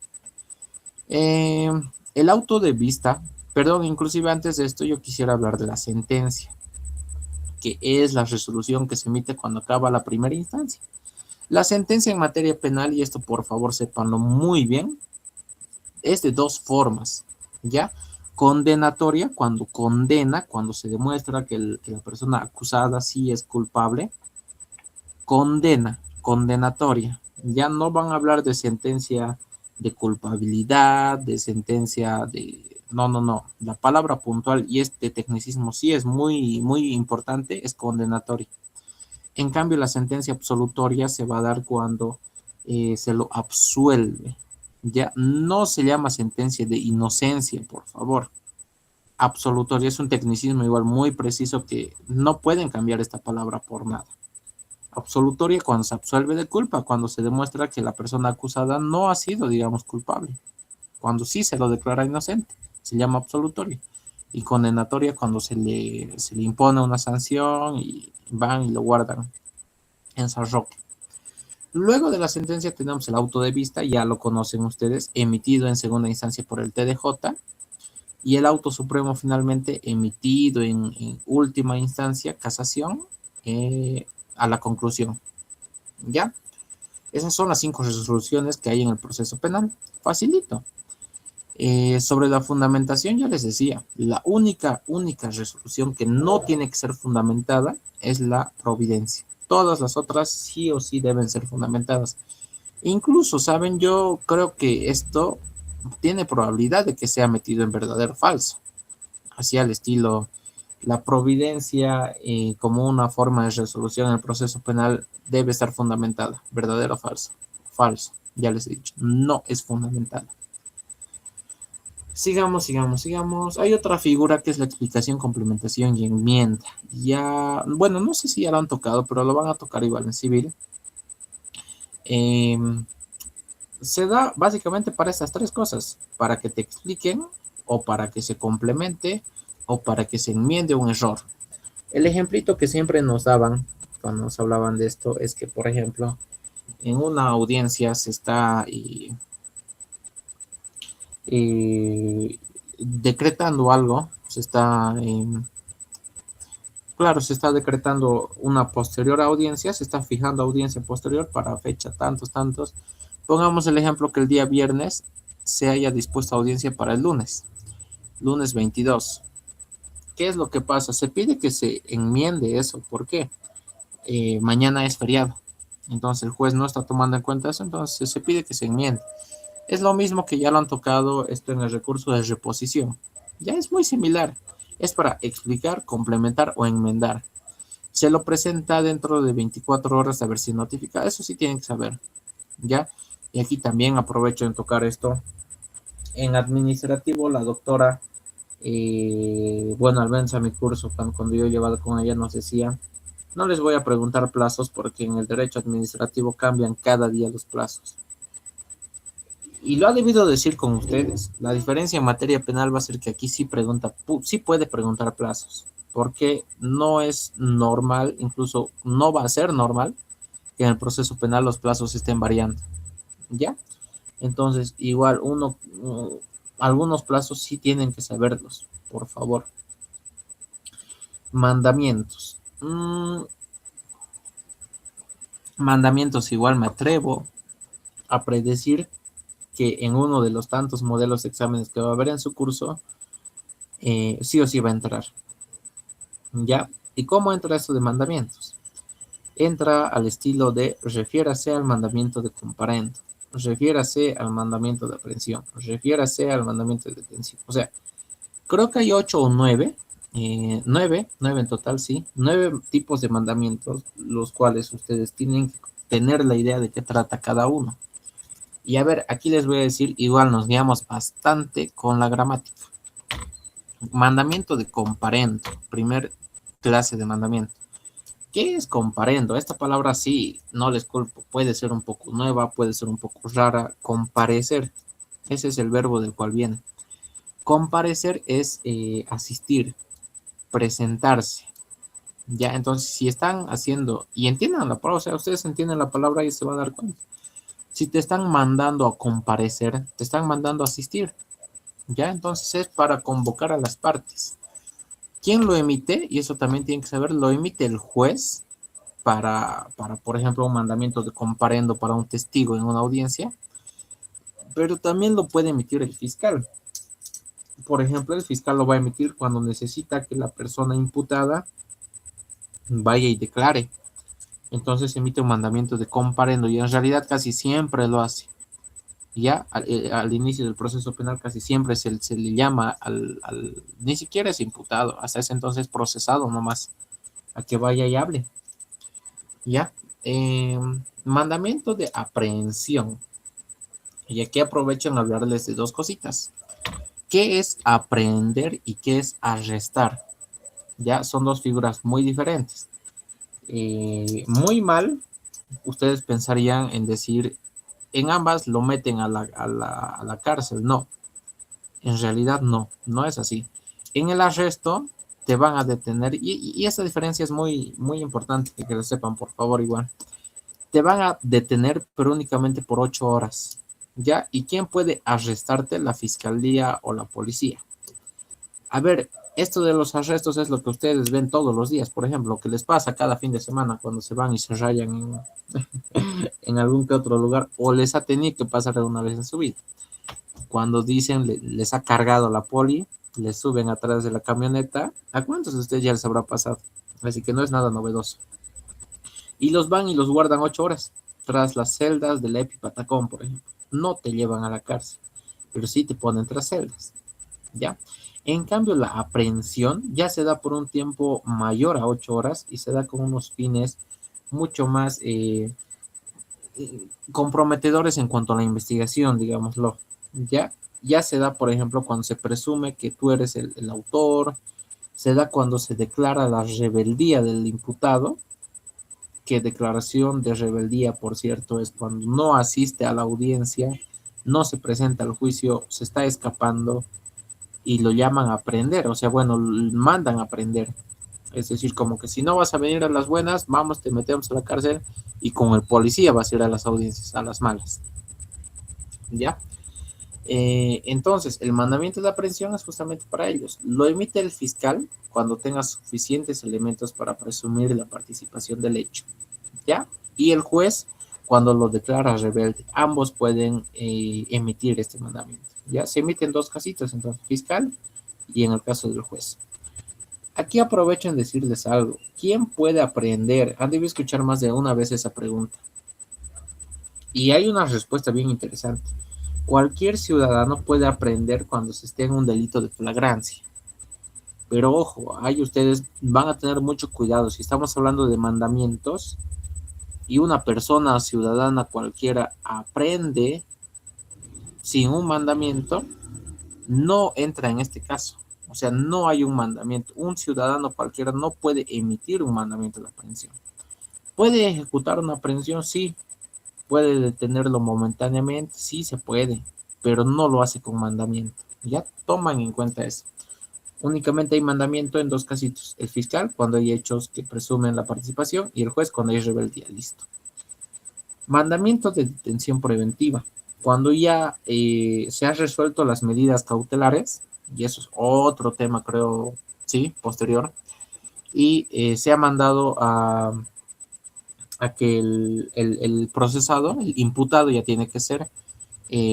Eh, el auto de vista, perdón, inclusive antes de esto yo quisiera hablar de la sentencia, que es la resolución que se emite cuando acaba la primera instancia. La sentencia en materia penal, y esto por favor sépanlo muy bien, es de 2 formas, ¿ya? Condenatoria, cuando se demuestra que la persona acusada sí es culpable, condenatoria. Ya no van a hablar de sentencia de culpabilidad, de sentencia de... No, no, no. La palabra puntual y este tecnicismo sí es muy, muy importante, es condenatoria. En cambio, la sentencia absolutoria se va a dar cuando se lo absuelve. Ya no se llama sentencia de inocencia, por favor. Absolutoria es un tecnicismo igual muy preciso que no pueden cambiar esta palabra por nada. Absolutoria cuando se absuelve de culpa, cuando se demuestra que la persona acusada no ha sido, digamos, culpable. Cuando sí se lo declara inocente, se llama absolutoria. Y condenatoria cuando se le impone una sanción y van y lo guardan en San Roque. Luego de la sentencia tenemos el auto de vista, ya lo conocen ustedes, emitido en segunda instancia por el TDJ, y el auto supremo finalmente emitido en última instancia, casación, a la conclusión. ¿Ya? Esas son las 5 resoluciones que hay en el proceso penal. Facilito. Sobre la fundamentación, ya les decía, la única resolución que no tiene que ser fundamentada es la providencia. todas las otras sí o sí deben ser fundamentadas. Incluso, ¿saben? Yo creo que esto tiene probabilidad de que sea metido en verdadero o falso, así al estilo la providencia como una forma de resolución en el proceso penal debe estar fundamentada, verdadero o falso. Falso, ya les he dicho, no es fundamentada. Sigamos, sigamos, sigamos. Hay otra figura que es la explicación, complementación y enmienda. Ya, bueno, no sé si ya lo han tocado, pero lo van a tocar igual en civil. Eh, Se da básicamente para estas tres cosas, para que te expliquen o para que se complemente o para que se enmiende un error. El ejemplito que siempre nos daban cuando nos hablaban de esto es que, por ejemplo, en una audiencia se está decretando algo, claro, se está decretando una posterior audiencia, se está fijando audiencia posterior para fecha tantos, tantos. Pongamos el ejemplo que el día viernes se haya dispuesto audiencia para el lunes, lunes 22. ¿Qué es lo que pasa? Se pide que se enmiende eso. ¿Por qué? Mañana es feriado. Entonces el juez no está tomando en cuenta eso, entonces se pide que se enmiende. Es lo mismo que ya lo han tocado esto en el recurso de reposición. Ya es muy similar. Es para explicar, complementar o enmendar. Se lo presenta dentro de 24 horas a ver si notifica. Eso sí tienen que saber. ¿Ya? Y aquí también aprovecho en tocar esto. En administrativo, la doctora, bueno, al menos a mi curso, cuando yo he llevado con ella, nos decía, no les voy a preguntar plazos porque en el derecho administrativo cambian cada día los plazos. Y lo ha debido decir con ustedes. La diferencia en materia penal va a ser que aquí sí pregunta, sí puede preguntar plazos, porque no es normal, incluso no va a ser normal que en el proceso penal los plazos estén variando. ¿Ya? Entonces, igual algunos plazos sí tienen que saberlos, por favor. Mandamientos. Mandamientos igual me atrevo a predecir que en uno de los tantos modelos de exámenes que va a haber en su curso, sí o sí va a entrar. ¿Ya? ¿Y cómo entra esto de mandamientos? Entra al estilo de refiérase al mandamiento de comparendo, refiérase al mandamiento de aprehensión, refiérase al mandamiento de detención. O sea, creo que hay 8 o 9, 9 en total, sí, 9 tipos de mandamientos, los cuales ustedes tienen que tener la idea de qué trata cada uno. Y a ver, aquí les voy a decir, igual nos guiamos bastante con la gramática. Mandamiento de comparendo, primer clase de mandamiento. ¿Qué es comparendo? Esta palabra sí, no les culpo, puede ser un poco nueva, puede ser un poco rara. Comparecer, ese es el verbo del cual viene. Comparecer es asistir, presentarse. Ya, entonces, si están haciendo, y entiendan la palabra, o sea, ustedes entienden la palabra y se van a dar cuenta. Si te están mandando a comparecer, te están mandando a asistir. Ya, entonces es para convocar a las partes. ¿Quién lo emite? Y eso también tienen que saber, lo emite el juez para, por ejemplo, un mandamiento de comparendo para un testigo en una audiencia, pero también lo puede emitir el fiscal. Por ejemplo, el fiscal lo va a emitir cuando necesita que la persona imputada vaya y declare. Entonces emite un mandamiento de comparendo y en realidad casi siempre lo hace. Ya al inicio del proceso penal casi siempre se le llama ni siquiera es imputado, hasta ese entonces procesado nomás, a que vaya y hable. Ya, mandamiento de aprehensión. Y aquí aprovecho en hablarles de dos cositas. ¿Qué es aprehender y qué es arrestar? Ya son dos figuras muy diferentes. Muy mal, ustedes pensarían en decir, en ambas lo meten a la cárcel. No, en realidad no, no es así. En el arresto te van a detener y esa diferencia es muy, muy importante que lo sepan, por favor, igual. Te van a detener, pero únicamente por 8 horas. ¿Ya? ¿Y quién puede arrestarte? La fiscalía o la policía. A ver, esto de los arrestos es lo que ustedes ven todos los días, por ejemplo, lo que les pasa cada fin de semana cuando se van y se rayan en algún que otro lugar, o les ha tenido que pasar alguna vez en su vida. Cuando dicen les ha cargado la poli, les suben atrás de la camioneta, ¿a cuántos de ustedes ya les habrá pasado? Así que no es nada novedoso. y los van y los guardan 8 horas tras las celdas del EPI Patacón, por ejemplo. No te llevan a la cárcel, pero sí te ponen tras celdas, ¿ya? En cambio, la aprehensión ya se da por un tiempo mayor a 8 horas y se da con unos fines mucho más comprometedores en cuanto a la investigación, digámoslo, ¿ya? Ya se da, por ejemplo, cuando se presume que tú eres el autor, se da cuando se declara la rebeldía del imputado, que declaración de rebeldía, por cierto, es cuando no asiste a la audiencia, no se presenta al juicio, se está escapando y lo llaman a aprender, o sea, bueno, mandan a aprender. Es decir, como que si no vas a venir a las buenas, vamos, te metemos a la cárcel y con el policía vas a ir a las audiencias, a las malas. ¿Ya? Entonces, el mandamiento de aprehensión es justamente para ellos. Lo emite el fiscal cuando tenga suficientes elementos para presumir la participación del hecho, ¿ya? Y el juez cuando lo declara rebelde. Ambos pueden emitir este mandamiento, ¿ya? Se emiten dos casitos, entonces, fiscal y en el caso del juez. Aquí aprovecho en decirles algo. ¿Quién puede aprender? Han debido escuchar más de una vez esa pregunta. Y hay una respuesta bien interesante. Cualquier ciudadano puede aprender cuando se esté en un delito de flagrancia. Pero ojo, ahí ustedes van a tener mucho cuidado. Si estamos hablando de mandamientos y una persona ciudadana cualquiera aprende sin un mandamiento, no entra en este caso. O sea, no hay un mandamiento. Un ciudadano cualquiera no puede emitir un mandamiento de aprehensión. ¿Puede ejecutar una aprehensión? Sí. ¿Puede detenerlo momentáneamente? Sí, se puede, pero no lo hace con mandamiento. Ya toman en cuenta eso. Únicamente hay mandamiento en dos casitos. El fiscal cuando hay hechos que presumen la participación y el juez cuando hay rebeldía. Listo. Mandamiento de detención preventiva. Cuando ya se han resuelto las medidas cautelares, y eso es otro tema, creo, sí, posterior, y se ha mandado a que el procesado, el imputado ya tiene que ser,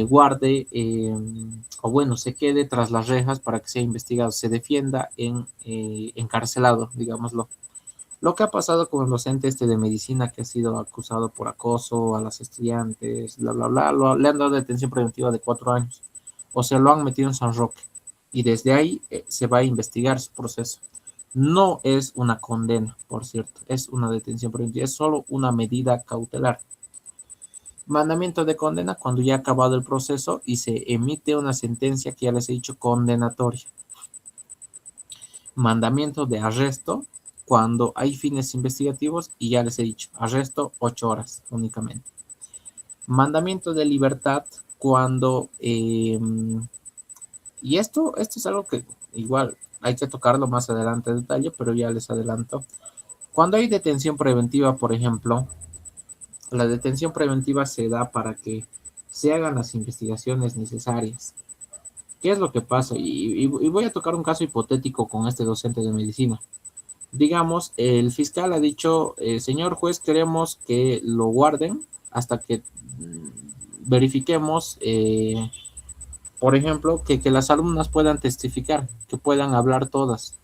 guarde o bueno, se quede tras las rejas para que sea investigado, se defienda encarcelado, digámoslo. Lo que ha pasado con el docente este de medicina que ha sido acusado por acoso a las estudiantes, bla, bla, bla, le han dado detención preventiva de 4 años. O sea, lo han metido en San Roque. Y desde ahí se va a investigar su proceso. No es una condena, por cierto, es una detención preventiva, es solo una medida cautelar. Mandamiento de condena cuando ya ha acabado el proceso y se emite una sentencia que ya les he dicho condenatoria. Mandamiento de arresto cuando hay fines investigativos y ya les he dicho, arresto 8 horas únicamente. Mandamiento de libertad cuando, y esto es algo que igual hay que tocarlo más adelante en detalle, pero ya les adelanto. Cuando hay detención preventiva, por ejemplo, la detención preventiva se da para que se hagan las investigaciones necesarias. ¿Qué es lo que pasa? Y voy a tocar un caso hipotético con este docente de medicina. Digamos, el fiscal ha dicho, señor juez, queremos que lo guarden hasta que verifiquemos, por ejemplo, que las alumnas puedan testificar, que puedan hablar todas,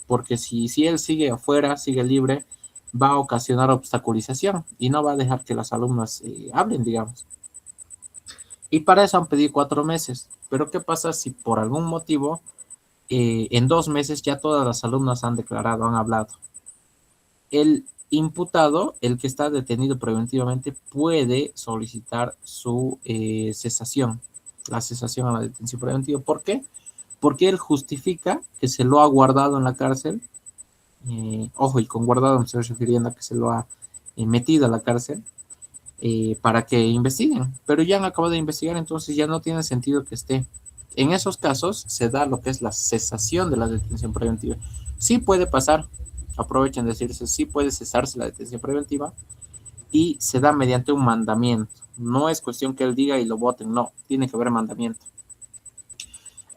porque si él sigue afuera, sigue libre, va a ocasionar obstaculización y no va a dejar que las alumnas hablen, digamos. Y para eso han pedido 4 meses. Pero ¿qué pasa si por algún motivo en 2 meses ya todas las alumnas han declarado, han hablado? El imputado, el que está detenido preventivamente, puede solicitar su cesación, la cesación a la detención preventiva. ¿Por qué? Porque él justifica que se lo ha guardado en la cárcel. Ojo, y con guardado me estoy refiriendo a que se lo ha metido a la cárcel para que investiguen, pero ya han acabado de investigar, entonces ya no tiene sentido que esté. En esos casos se da lo que es la cesación de la detención preventiva. Sí puede pasar, aprovechen de decirse, sí puede cesarse la detención preventiva y se da mediante un mandamiento. No es cuestión que él diga y lo voten, no, tiene que haber mandamiento.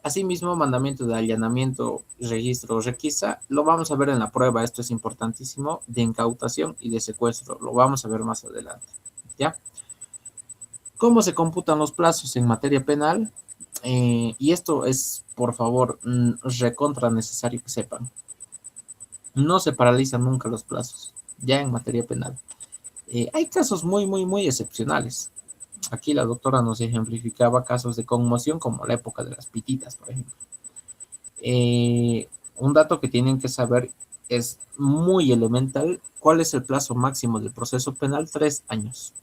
Asimismo, mandamiento de allanamiento, registro o requisa, lo vamos a ver en la prueba, esto es importantísimo, de incautación y de secuestro, lo vamos a ver más adelante, ¿ya? ¿Cómo se computan los plazos en materia penal? Y esto es, por favor, recontra necesario que sepan. No se paralizan nunca los plazos, ya en materia penal. Hay casos muy excepcionales. Aquí la doctora nos ejemplificaba casos de conmoción como la época de las pititas, por ejemplo. Un dato que tienen que saber es muy elemental. ¿Cuál es el plazo máximo del proceso penal? 3 años.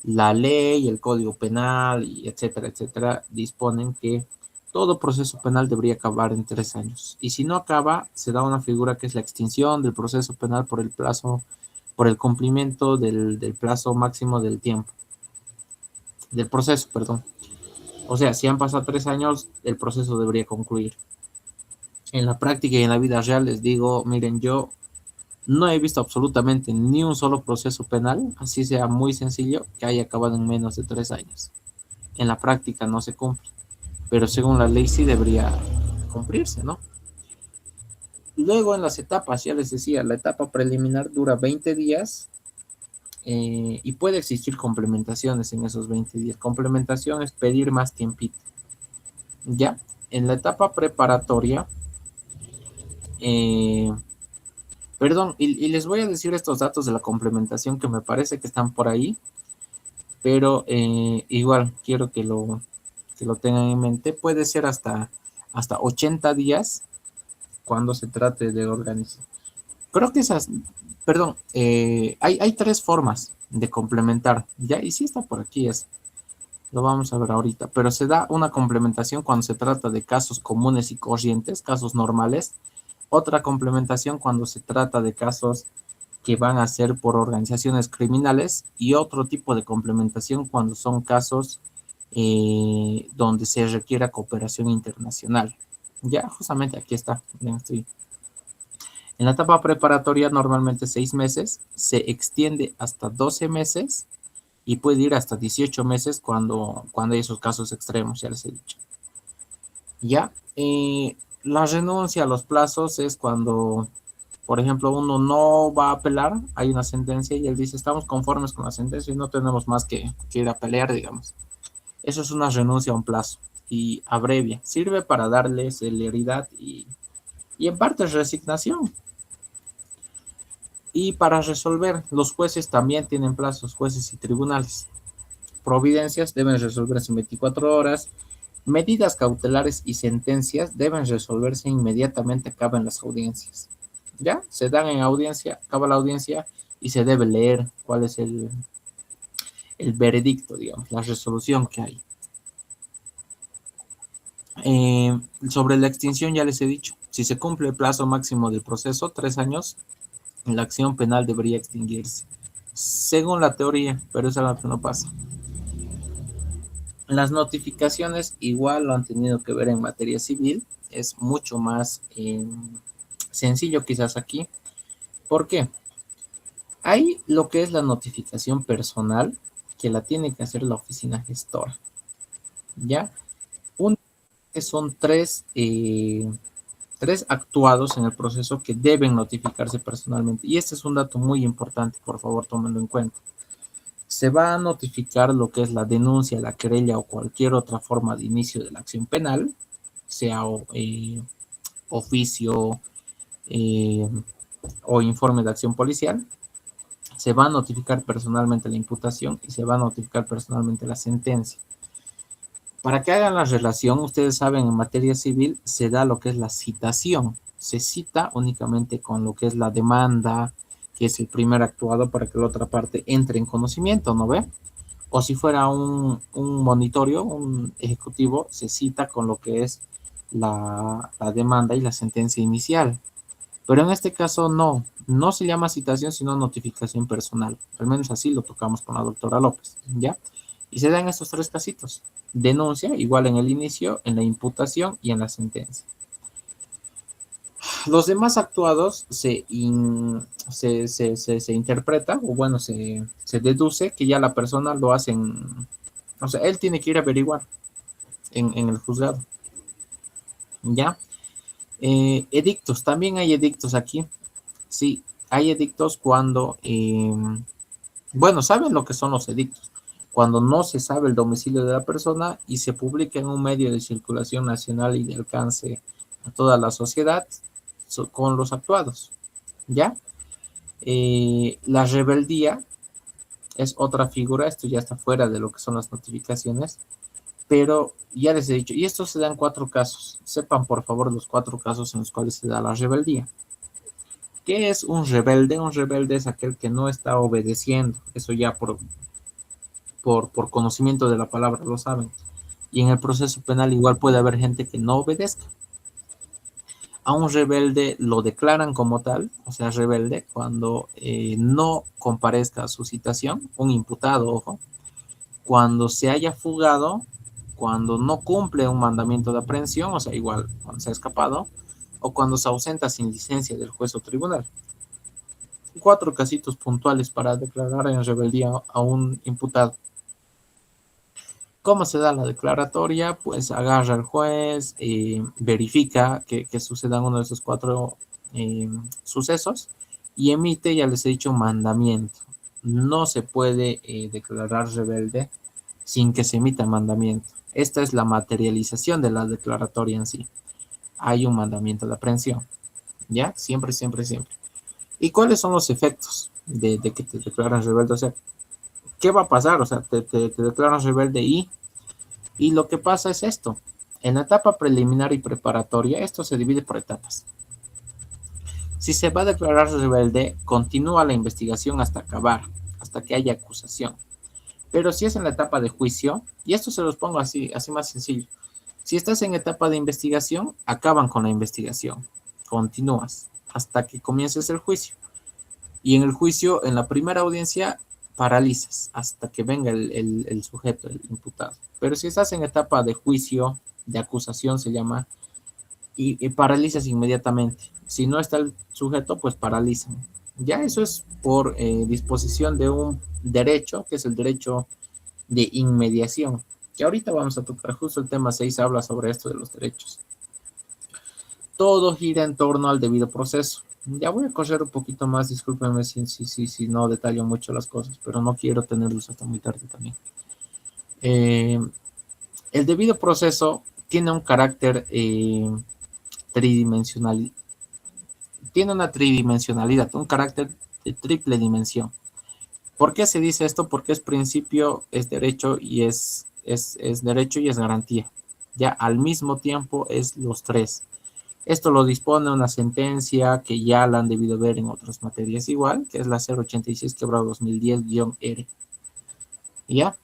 La ley, el código penal, y etcétera, disponen que todo proceso penal debería acabar en 3 años. Y si no acaba, se da una figura que es la extinción del proceso penal por el plazo, por el cumplimiento del plazo máximo del tiempo, del proceso, perdón. O sea, si han pasado 3 años, el proceso debería concluir. En la práctica y en la vida real les digo, miren, yo no he visto absolutamente ni un solo proceso penal, así sea muy sencillo, que haya acabado en menos de 3 años. En la práctica no se cumple, pero según la ley sí debería cumplirse, ¿no? Luego en las etapas, ya les decía, la etapa preliminar dura 20 días y puede existir complementaciones en esos 20 días. Complementación es pedir más tiempito. Ya, en la etapa preparatoria, eh, perdón, y les voy a decir estos datos de la complementación que me parece que están por ahí, pero igual quiero que lo tengan en mente. Puede ser hasta 80 días cuando se trate de organizar. Creo que esas, perdón, hay 3 formas de complementar, ya, y si está por aquí, lo vamos a ver ahorita, pero se da una complementación cuando se trata de casos comunes y corrientes, casos normales, otra complementación cuando se trata de casos que van a ser por organizaciones criminales y otro tipo de complementación cuando son casos donde se requiera cooperación internacional. Ya, justamente aquí está, ya estoy. En la etapa preparatoria normalmente 6 meses, se extiende hasta 12 meses y puede ir hasta 18 meses cuando hay esos casos extremos, ya les he dicho. Ya, la renuncia a los plazos es cuando, por ejemplo, uno no va a apelar, hay una sentencia y él dice, estamos conformes con la sentencia y no tenemos más que ir a pelear, digamos. Eso es una renuncia a un plazo y abrevia, sirve para darle celeridad y en parte resignación. Y para resolver, los jueces también tienen plazos, jueces y tribunales. Providencias deben resolverse en 24 horas. Medidas cautelares y sentencias deben resolverse inmediatamente, acaban las audiencias. ¿Ya? Se dan en audiencia, acaba la audiencia y se debe leer cuál es el veredicto, digamos, la resolución que hay. Sobre la extinción ya les he dicho, si se cumple el plazo máximo del proceso, 3 años, la acción penal debería extinguirse. Según la teoría, pero eso es lo que no pasa. Las notificaciones igual lo han tenido que ver en materia civil, es mucho más sencillo quizás aquí. ¿Por qué? Hay lo que es la notificación personal, que la tiene que hacer la oficina gestora, ¿ya? Un, que son tres actuados en el proceso que deben notificarse personalmente. Y este es un dato muy importante, por favor, tómenlo en cuenta. Se va a notificar lo que es la denuncia, la querella o cualquier otra forma de inicio de la acción penal, sea oficio eh, o informe de acción policial. Se va a notificar personalmente la imputación y se va a notificar personalmente la sentencia. Para que hagan la relación, ustedes saben, en materia civil se da lo que es la citación. Se cita únicamente con lo que es la demanda, que es el primer actuado para que la otra parte entre en conocimiento, ¿no ve? O si fuera un monitorio, un ejecutivo, se cita con lo que es la demanda y la sentencia inicial. Pero en este caso no se llama citación, sino notificación personal. Al menos así lo tocamos con la doctora López, ¿ya? Y se dan estos 3 casitos. Denuncia, igual en el inicio, en la imputación y en la sentencia. Los demás actuados se interpreta, o bueno, se deduce que ya la persona lo hace o sea, él tiene que ir a averiguar en el juzgado, ¿ya? Edictos, también hay edictos aquí. Sí, hay edictos cuando, bueno, ¿saben lo que son los edictos? Cuando no se sabe el domicilio de la persona y se publica en un medio de circulación nacional y de alcance a toda la sociedad con los actuados, ¿ya? La rebeldía es otra figura, esto ya está fuera de lo que son las notificaciones, pero ya les he dicho, y estos se dan 4 casos, sepan por favor los 4 casos en los cuales se da la rebeldía. ¿Qué es un rebelde? Un rebelde es aquel que no está obedeciendo, eso ya por conocimiento de la palabra lo saben, y en el proceso penal igual puede haber gente que no obedezca. A un rebelde lo declaran como tal, o sea, rebelde, cuando no comparezca a su citación, un imputado, ojo, cuando se haya fugado, cuando no cumple un mandamiento de aprehensión, o sea, igual cuando se ha escapado, o cuando se ausenta sin licencia del juez o tribunal. 4 casitos puntuales para declarar en rebeldía a un imputado. ¿Cómo se da la declaratoria? Pues agarra al juez, verifica que sucedan uno de esos 4 sucesos y emite, ya les he dicho, un mandamiento. No se puede declarar rebelde sin que se emita mandamiento. Esta es la materialización de la declaratoria en sí. Hay un mandamiento de aprehensión. ¿Ya? Siempre, siempre, siempre. ¿Y cuáles son los efectos de que te declaran rebelde? O sea, ¿qué va a pasar? O sea, te declaran rebelde y lo que pasa es esto. En la etapa preliminar y preparatoria, esto se divide por etapas. Si se va a declarar rebelde, continúa la investigación hasta acabar, hasta que haya acusación. Pero si es en la etapa de juicio, y esto se los pongo así, así más sencillo. Si estás en etapa de investigación, acaban con la investigación. Continúas hasta que comiences el juicio. Y en el juicio, en la primera audiencia, paralizas hasta que venga el sujeto, el imputado. Pero si estás en etapa de juicio, de acusación se llama, y paralizas inmediatamente. Si no está el sujeto, pues paralizan. Ya eso es por disposición de un derecho, que es el derecho de inmediación, que ahorita vamos a tocar, justo el tema 6 habla sobre esto de los derechos. Todo gira en torno al debido proceso. Ya voy a correr un poquito más, discúlpenme si no detallo mucho las cosas, pero no quiero tenerlos hasta muy tarde también. El debido proceso tiene un carácter tridimensional, tiene una tridimensionalidad, un carácter de triple dimensión. ¿Por qué se dice esto? Porque es principio, es derecho y es derecho y es garantía. Ya al mismo tiempo es los tres. Esto lo dispone una sentencia que ya la han debido ver en otras materias igual, que es la 086/2010-R. ¿Ya?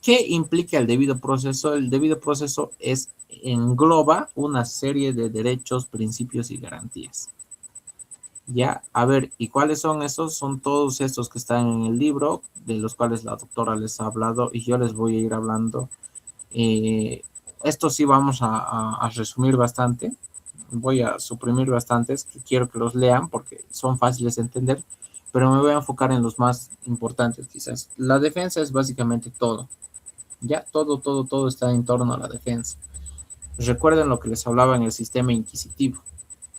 ¿Qué implica el debido proceso? El debido proceso engloba una serie de derechos, principios y garantías. Ya, a ver, ¿y cuáles son esos? Son todos estos que están en el libro, de los cuales la doctora les ha hablado y yo les voy a ir hablando. Esto sí vamos a resumir bastante. Voy a suprimir bastantes que quiero que los lean porque son fáciles de entender, pero me voy a enfocar en los más importantes quizás. La defensa es básicamente todo. Ya, todo está en torno a la defensa. Recuerden lo que les hablaba en el sistema inquisitivo.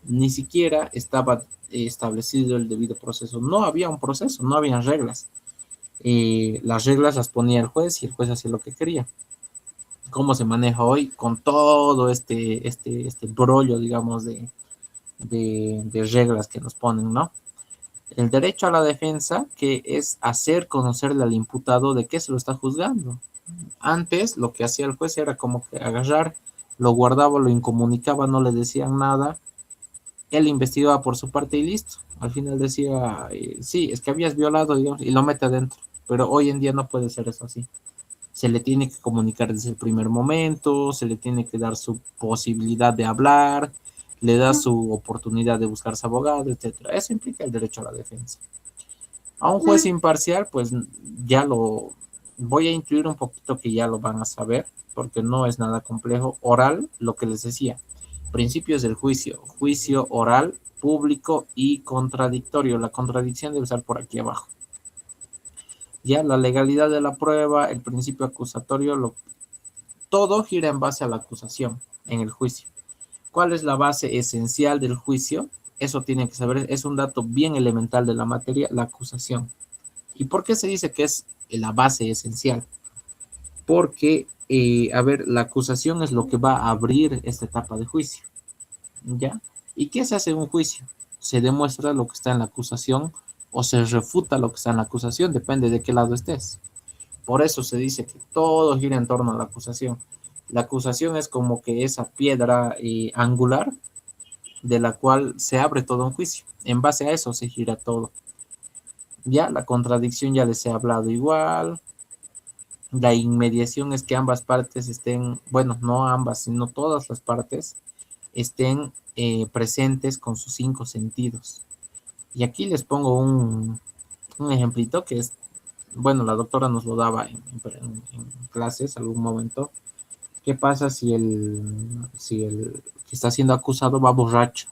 Ni siquiera estaba establecido el debido proceso. No había un proceso, no habían reglas. Las reglas las ponía el juez y el juez hacía lo que quería. ¿Cómo se maneja hoy? Con todo este brollo, digamos, de reglas que nos ponen, ¿no? El derecho a la defensa, que es hacer conocerle al imputado de qué se lo está juzgando. Antes, lo que hacía el juez era como que agarrar, lo guardaba, lo incomunicaba, no le decían nada, él investigaba por su parte y listo. Al final decía, sí, es que habías violado, digamos, y lo mete adentro. Pero hoy en día no puede ser eso así. Se le tiene que comunicar desde el primer momento, se le tiene que dar su posibilidad de hablar, le da su oportunidad de buscarse abogado, etcétera. Eso implica el derecho a la defensa. A un juez imparcial, pues ya lo voy a incluir un poquito que ya lo van a saber, porque no es nada complejo. Oral, lo que les decía, principios del juicio, juicio oral, público y contradictorio. La contradicción debe estar por aquí abajo. Ya la legalidad de la prueba, el principio acusatorio, todo gira en base a la acusación en el juicio. ¿Cuál es la base esencial del juicio? Eso tienen que saber, es un dato bien elemental de la materia, la acusación. ¿Y por qué se dice que es la base esencial? Porque, a ver, la acusación es lo que va a abrir esta etapa de juicio, ¿ya? ¿Y qué se hace en un juicio? Se demuestra lo que está en la acusación o se refuta lo que está en la acusación, depende de qué lado estés. Por eso se dice que todo gira en torno a la acusación. La acusación es como que esa piedra angular de la cual se abre todo un juicio. En base a eso se gira todo. Ya la contradicción ya les he hablado igual. La inmediación es que ambas partes estén, bueno, no ambas, sino todas las partes estén presentes con sus 5 sentidos. Y aquí les pongo un ejemplito que es, bueno, la doctora nos lo daba en clases algún momento. ¿Qué pasa si el que está siendo acusado va borracho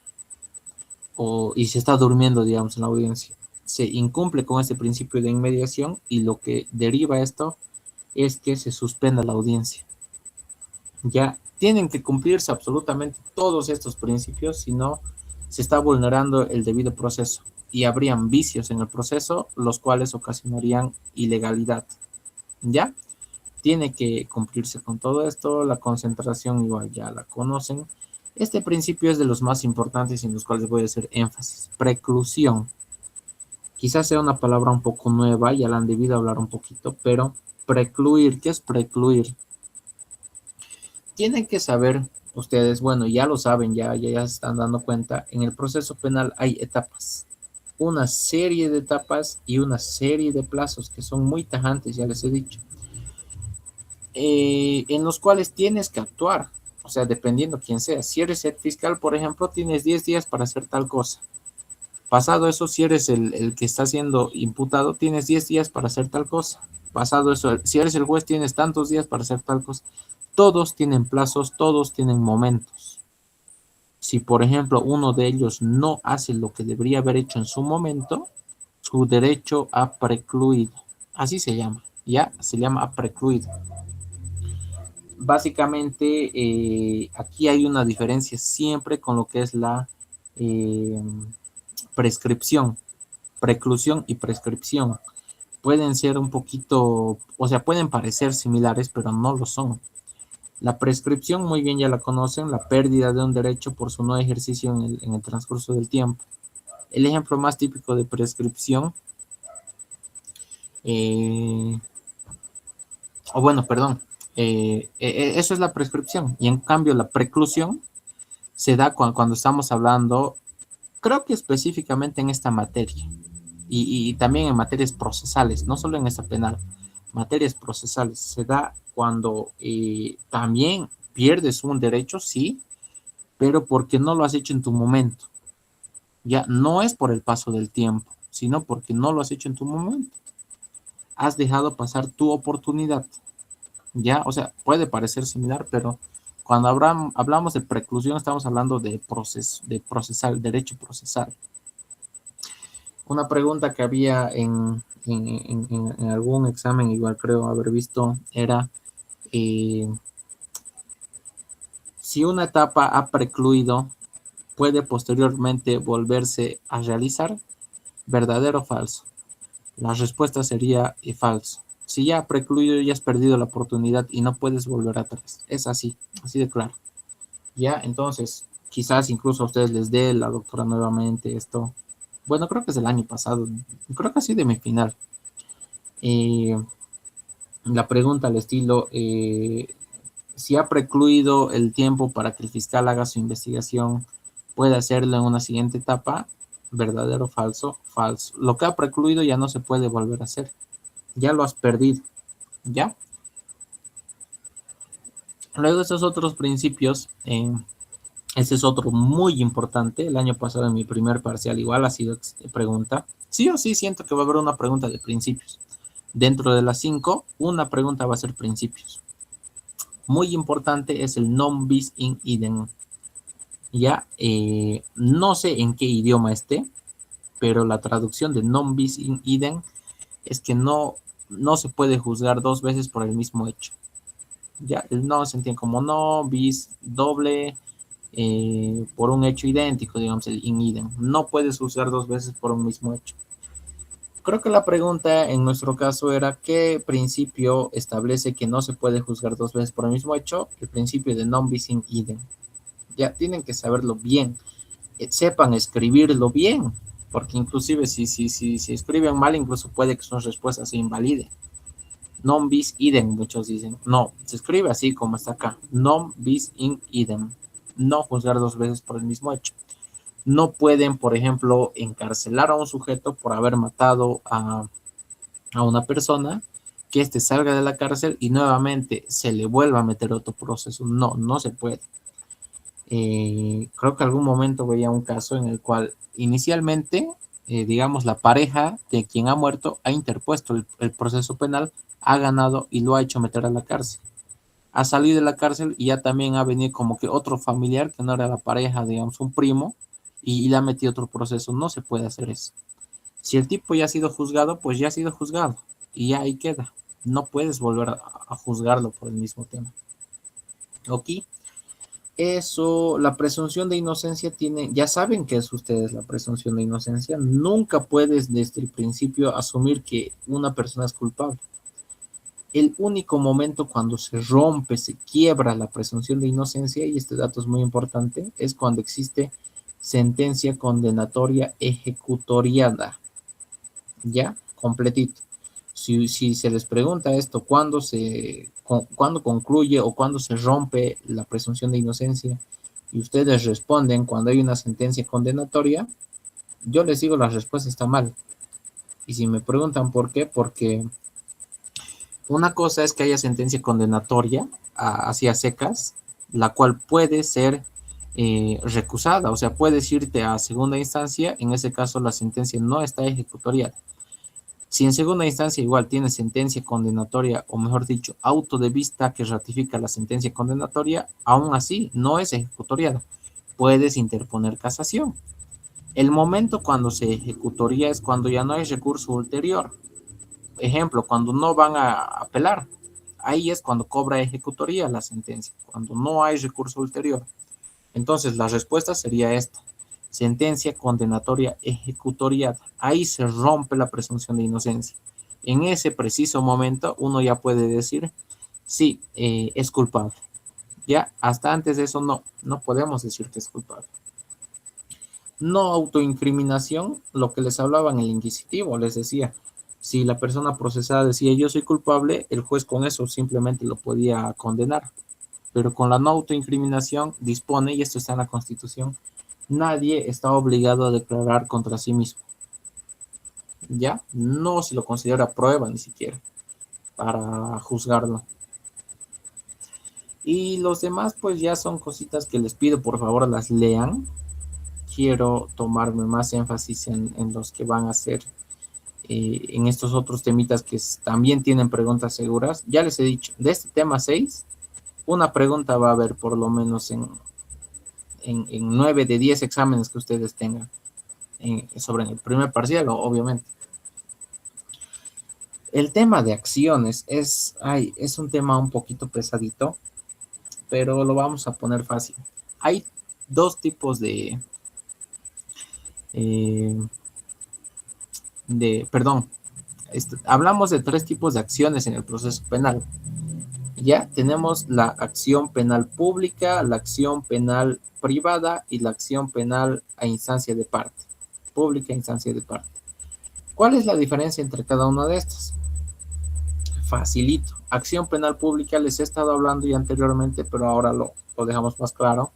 y se está durmiendo, digamos, en la audiencia? Se incumple con este principio de inmediación y lo que deriva esto es que se suspenda la audiencia. Ya tienen que cumplirse absolutamente todos estos principios, si no se está vulnerando el debido proceso y habrían vicios en el proceso, los cuales ocasionarían ilegalidad. ¿Ya? Tiene que cumplirse con todo esto. La concentración igual ya la conocen. Este principio es de los más importantes en los cuales voy a hacer énfasis. Preclusión. Quizás sea una palabra un poco nueva, ya la han debido hablar un poquito, pero precluir, ¿qué es precluir? Tienen que saber ustedes, bueno, ya lo saben, ya se están dando cuenta, en el proceso penal hay etapas, una serie de etapas y una serie de plazos que son muy tajantes, ya les he dicho, en los cuales tienes que actuar, o sea, dependiendo quién sea. Si eres el fiscal, por ejemplo, tienes 10 días para hacer tal cosa. Pasado eso, si eres el que está siendo imputado, tienes 10 días para hacer tal cosa. Pasado eso, si eres el juez, tienes tantos días para hacer tal cosa. Todos tienen plazos, todos tienen momentos. Si, por ejemplo, uno de ellos no hace lo que debería haber hecho en su momento, su derecho a precluido. Así se llama, ¿ya? Se llama a precluido. Básicamente, aquí hay una diferencia siempre con lo que es la prescripción, preclusión y prescripción. Pueden ser un poquito, o sea, pueden parecer similares, pero no lo son. La prescripción, muy bien, ya la conocen, la pérdida de un derecho por su no ejercicio en el transcurso del tiempo. El ejemplo más típico de prescripción, o bueno, perdón, eso es la prescripción. Y en cambio, la preclusión se da cuando estamos hablando, creo que específicamente en esta materia, y también en materias procesales, no solo en esta penal, materias procesales, se da cuando también pierdes un derecho, sí, pero porque no lo has hecho en tu momento. Ya no es por el paso del tiempo, sino porque no lo has hecho en tu momento. Has dejado pasar tu oportunidad. Ya, o sea, puede parecer similar, pero cuando hablamos de preclusión estamos hablando de procesal, derecho procesal. Una pregunta que había en algún examen, igual creo haber visto, era si una etapa ha precluido, ¿puede posteriormente volverse a realizar? ¿Verdadero o falso? La respuesta sería falso. Si ya ha precluido, ya has perdido la oportunidad y no puedes volver atrás. Es así, así de claro. Ya, entonces, quizás incluso a ustedes les dé la doctora nuevamente esto. Bueno, creo que es del año pasado, creo que así de mi final. La pregunta al estilo, si ha precluido el tiempo para que el fiscal haga su investigación, puede hacerlo en una siguiente etapa, verdadero o falso, falso. Lo que ha precluido ya no se puede volver a hacer, ya lo has perdido, ¿ya? Luego de esos otros principios, ese es otro muy importante. El año pasado en mi primer parcial igual ha sido pregunta. Sí o sí siento que va a haber una pregunta de principios. Dentro de las 5, una pregunta va a ser principios. Muy importante es el non bis in idem. Ya, no sé en qué idioma esté, pero la traducción de non bis in idem es que no se puede juzgar dos veces por el mismo hecho. Ya, el no se entiende como no, bis doble, por un hecho idéntico, digamos, el in idem. No puedes juzgar dos veces por un mismo hecho. Creo que la pregunta en nuestro caso era ¿qué principio establece que no se puede juzgar dos veces por el mismo hecho? El principio de non bis in idem. Ya tienen que saberlo bien, sepan escribirlo bien, porque inclusive si escriben mal, incluso puede que su respuesta se invalide. Non bis idem, muchos dicen. No, se escribe así como está acá. Non bis in idem. No juzgar dos veces por el mismo hecho. No pueden, por ejemplo, encarcelar a un sujeto por haber matado a una persona, que éste salga de la cárcel y nuevamente se le vuelva a meter otro proceso. No, no se puede. Creo que algún momento veía un caso en el cual inicialmente, digamos, la pareja de quien ha muerto ha interpuesto el proceso penal, ha ganado y lo ha hecho meter a la cárcel. Ha salido de la cárcel y ya también ha venido como que otro familiar que no era la pareja, digamos, un primo, y le ha metido otro proceso. No se puede hacer eso. Si el tipo ya ha sido juzgado, pues ya ha sido juzgado y ya ahí queda. No puedes volver a juzgarlo por el mismo tema. ¿Ok? Eso, la presunción de inocencia tiene, ya saben que es ustedes la presunción de inocencia. Nunca puedes desde el principio asumir que una persona es culpable. El único momento cuando se rompe, se quiebra la presunción de inocencia, y este dato es muy importante, es cuando existe sentencia condenatoria ejecutoriada. Ya, completito. Si se les pregunta esto, ¿cuándo concluye o cuándo se rompe la presunción de inocencia? Y ustedes responden cuando hay una sentencia condenatoria, yo les digo la respuesta está mal. Y si me preguntan por qué, porque una cosa es que haya sentencia condenatoria hacia secas, la cual puede ser recusada, o sea, puedes irte a segunda instancia, en ese caso la sentencia no está ejecutoriada. Si en segunda instancia igual tiene sentencia condenatoria, o mejor dicho, auto de vista que ratifica la sentencia condenatoria, aún así no es ejecutoriada. Puedes interponer casación. El momento cuando se ejecutoría es cuando ya no hay recurso ulterior. Ejemplo, cuando no van a apelar. Ahí es cuando cobra ejecutoría la sentencia, cuando no hay recurso ulterior. Entonces, la respuesta sería esta. Sentencia condenatoria ejecutoriada. Ahí se rompe la presunción de inocencia. En ese preciso momento, uno ya puede decir, sí, es culpable. Ya, hasta antes de eso, no podemos decir que es culpable. No autoincriminación, lo que les hablaba en el inquisitivo, les decía, si la persona procesada decía yo soy culpable, el juez con eso simplemente lo podía condenar. Pero con la no autoincriminación dispone, y esto está en la Constitución, nadie está obligado a declarar contra sí mismo. ¿Ya? No se lo considera prueba ni siquiera para juzgarlo. Y los demás pues ya son cositas que les pido por favor las lean. Quiero tomarme más énfasis en los que van a ser en estos otros temitas que también tienen preguntas seguras. Ya les he dicho, de este tema 6, una pregunta va a haber por lo menos en 9 de 10 exámenes que ustedes tengan sobre el primer parcial, obviamente. El tema de acciones es un tema un poquito pesadito, pero lo vamos a poner fácil. Hay dos tipos perdón, hablamos de tres tipos de acciones en el proceso penal. Ya tenemos la acción penal pública, la acción penal privada y la acción penal a instancia de parte. Pública a instancia de parte. ¿Cuál es la diferencia entre cada una de estas? Facilito. Acción penal pública, les he estado hablando ya anteriormente, pero ahora lo dejamos más claro.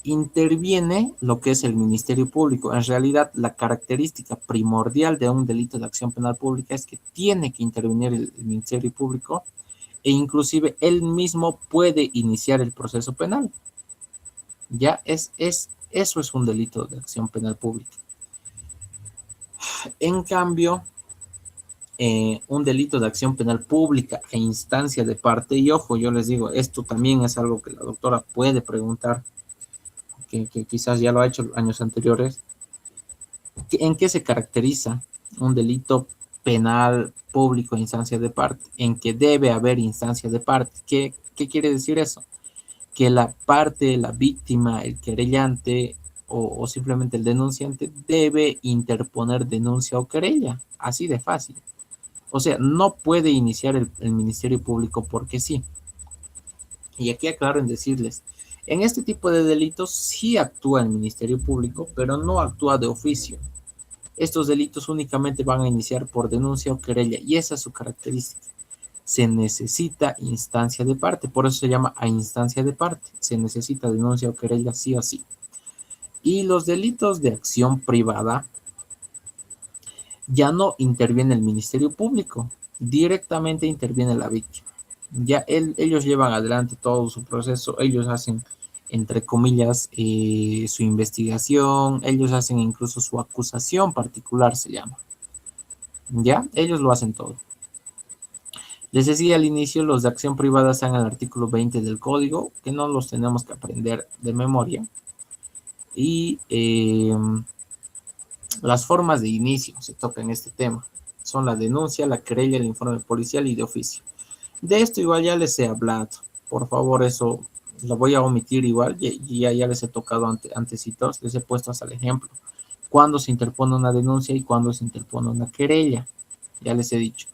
Interviene lo que es el Ministerio Público. En realidad, la característica primordial de un delito de acción penal pública es que tiene que intervenir el Ministerio Público, e inclusive él mismo puede iniciar el proceso penal. Ya eso es un delito de acción penal pública. En cambio, un delito de acción penal pública a instancia de parte, y ojo, yo les digo, esto también es algo que la doctora puede preguntar, que quizás ya lo ha hecho años anteriores. ¿En qué se caracteriza un delito penal público a instancia de parte? En que debe haber instancia de parte. ¿Qué quiere decir eso? Que la parte, la víctima, el querellante o simplemente el denunciante debe interponer denuncia o querella. Así de fácil. O sea, no puede iniciar el Ministerio Público porque sí. Y aquí aclaro en decirles, en este tipo de delitos sí actúa el Ministerio Público, pero no actúa de oficio. Estos delitos únicamente van a iniciar por denuncia o querella y esa es su característica. Se necesita instancia de parte, por eso se llama a instancia de parte. Se necesita denuncia o querella sí o sí. Y los delitos de acción privada ya no interviene el Ministerio Público, directamente interviene la víctima. Ya ellos llevan adelante todo su proceso, ellos hacen, entre comillas, su investigación, ellos hacen incluso su acusación particular, se llama. Ya, ellos lo hacen todo. Les decía al inicio, los de acción privada están en el artículo 20 del código, que no los tenemos que aprender de memoria. Y las formas de inicio se toca en este tema. Son la denuncia, la querella, el informe policial y de oficio. De esto igual ya les he hablado. Por favor, eso lo voy a omitir igual. Ya les he tocado antecitos, les he puesto hasta el ejemplo. Cuando se interpone una denuncia y cuando se interpone una querella. Ya les he dicho.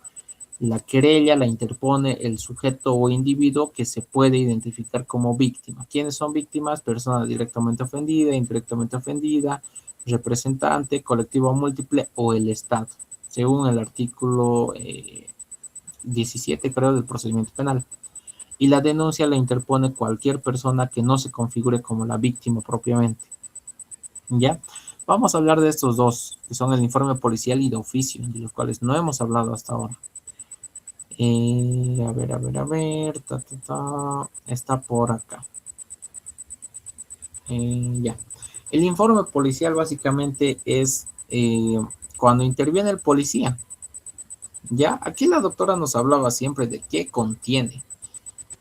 La querella la interpone el sujeto o individuo que se puede identificar como víctima. ¿Quiénes son víctimas? Persona directamente ofendida, indirectamente ofendida, representante, colectivo múltiple o el Estado, según el artículo 17, creo, del procedimiento penal. Y la denuncia la interpone cualquier persona que no se configure como la víctima propiamente. ¿Ya? Vamos a hablar de estos dos, que son el informe policial y de oficio, de los cuales no hemos hablado hasta ahora. A ver, está por acá. Ya. El informe policial básicamente es cuando interviene el policía. Ya, aquí la doctora nos hablaba siempre de qué contiene.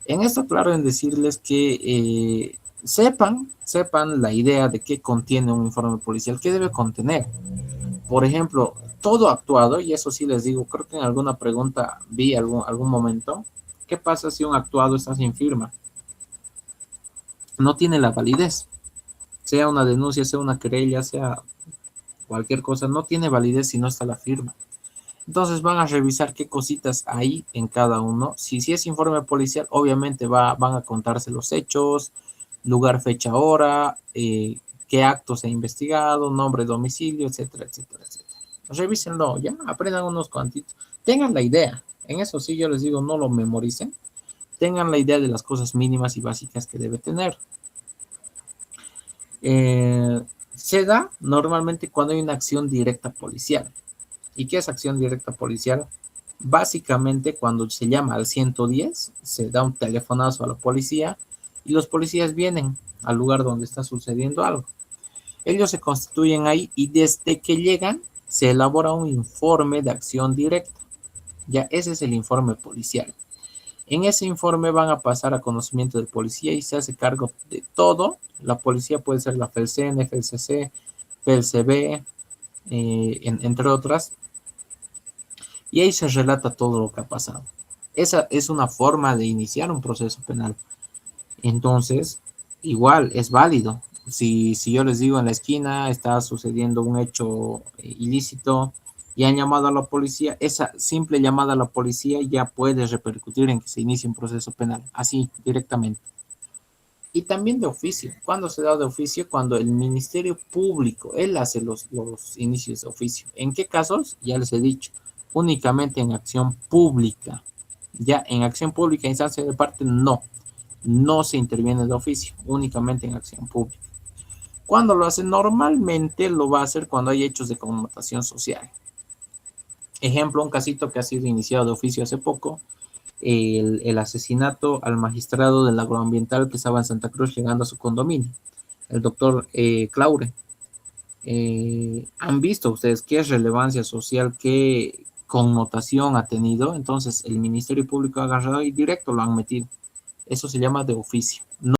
En esto, claro, en decirles que sepan la idea de qué contiene un informe policial, qué debe contener. Por ejemplo, todo actuado, y eso sí les digo, creo que en alguna pregunta vi algún momento, ¿qué pasa si un actuado está sin firma? No tiene la validez, sea una denuncia, sea una querella, sea cualquier cosa, no tiene validez si no está la firma. Entonces van a revisar qué cositas hay en cada uno. Si es informe policial, obviamente van a contarse los hechos, lugar, fecha, hora, qué actos se ha investigado, nombre, domicilio, etcétera, etcétera, etcétera. Revísenlo, ya, aprendan unos cuantitos. Tengan la idea, en eso sí yo les digo, no lo memoricen. Tengan la idea de las cosas mínimas y básicas que debe tener. Se da normalmente cuando hay una acción directa policial. ¿Y qué es acción directa policial? Básicamente cuando se llama al 110, se da un telefonazo a la policía y los policías vienen al lugar donde está sucediendo algo. Ellos se constituyen ahí y desde que llegan se elabora un informe de acción directa. Ya ese es el informe policial. En ese informe van a pasar a conocimiento del policía y se hace cargo de todo. La policía puede ser la FELCN, FELCC, FELCB, entre otras. Y ahí se relata todo lo que ha pasado. Esa es una forma de iniciar un proceso penal. Entonces, igual es válido. Si yo les digo en la esquina está sucediendo un hecho ilícito y han llamado a la policía, esa simple llamada a la policía ya puede repercutir en que se inicie un proceso penal, así directamente. Y también de oficio. ¿Cuándo se da de oficio? Cuando el Ministerio Público, él hace los inicios de oficio. ¿En qué casos? Ya les he dicho, únicamente en acción pública. Ya en acción pública, instancia de parte, no se interviene de oficio, únicamente en acción pública. ¿Cuándo lo hace? Normalmente lo va a hacer cuando hay hechos de connotación social. Ejemplo, un casito que ha sido iniciado de oficio hace poco, el asesinato al magistrado del agroambiental que estaba en Santa Cruz llegando a su condominio, el doctor Claure. ¿Han visto ustedes qué relevancia social, qué connotación ha tenido? Entonces el Ministerio Público ha agarrado y directo lo han metido. Eso se llama de oficio. No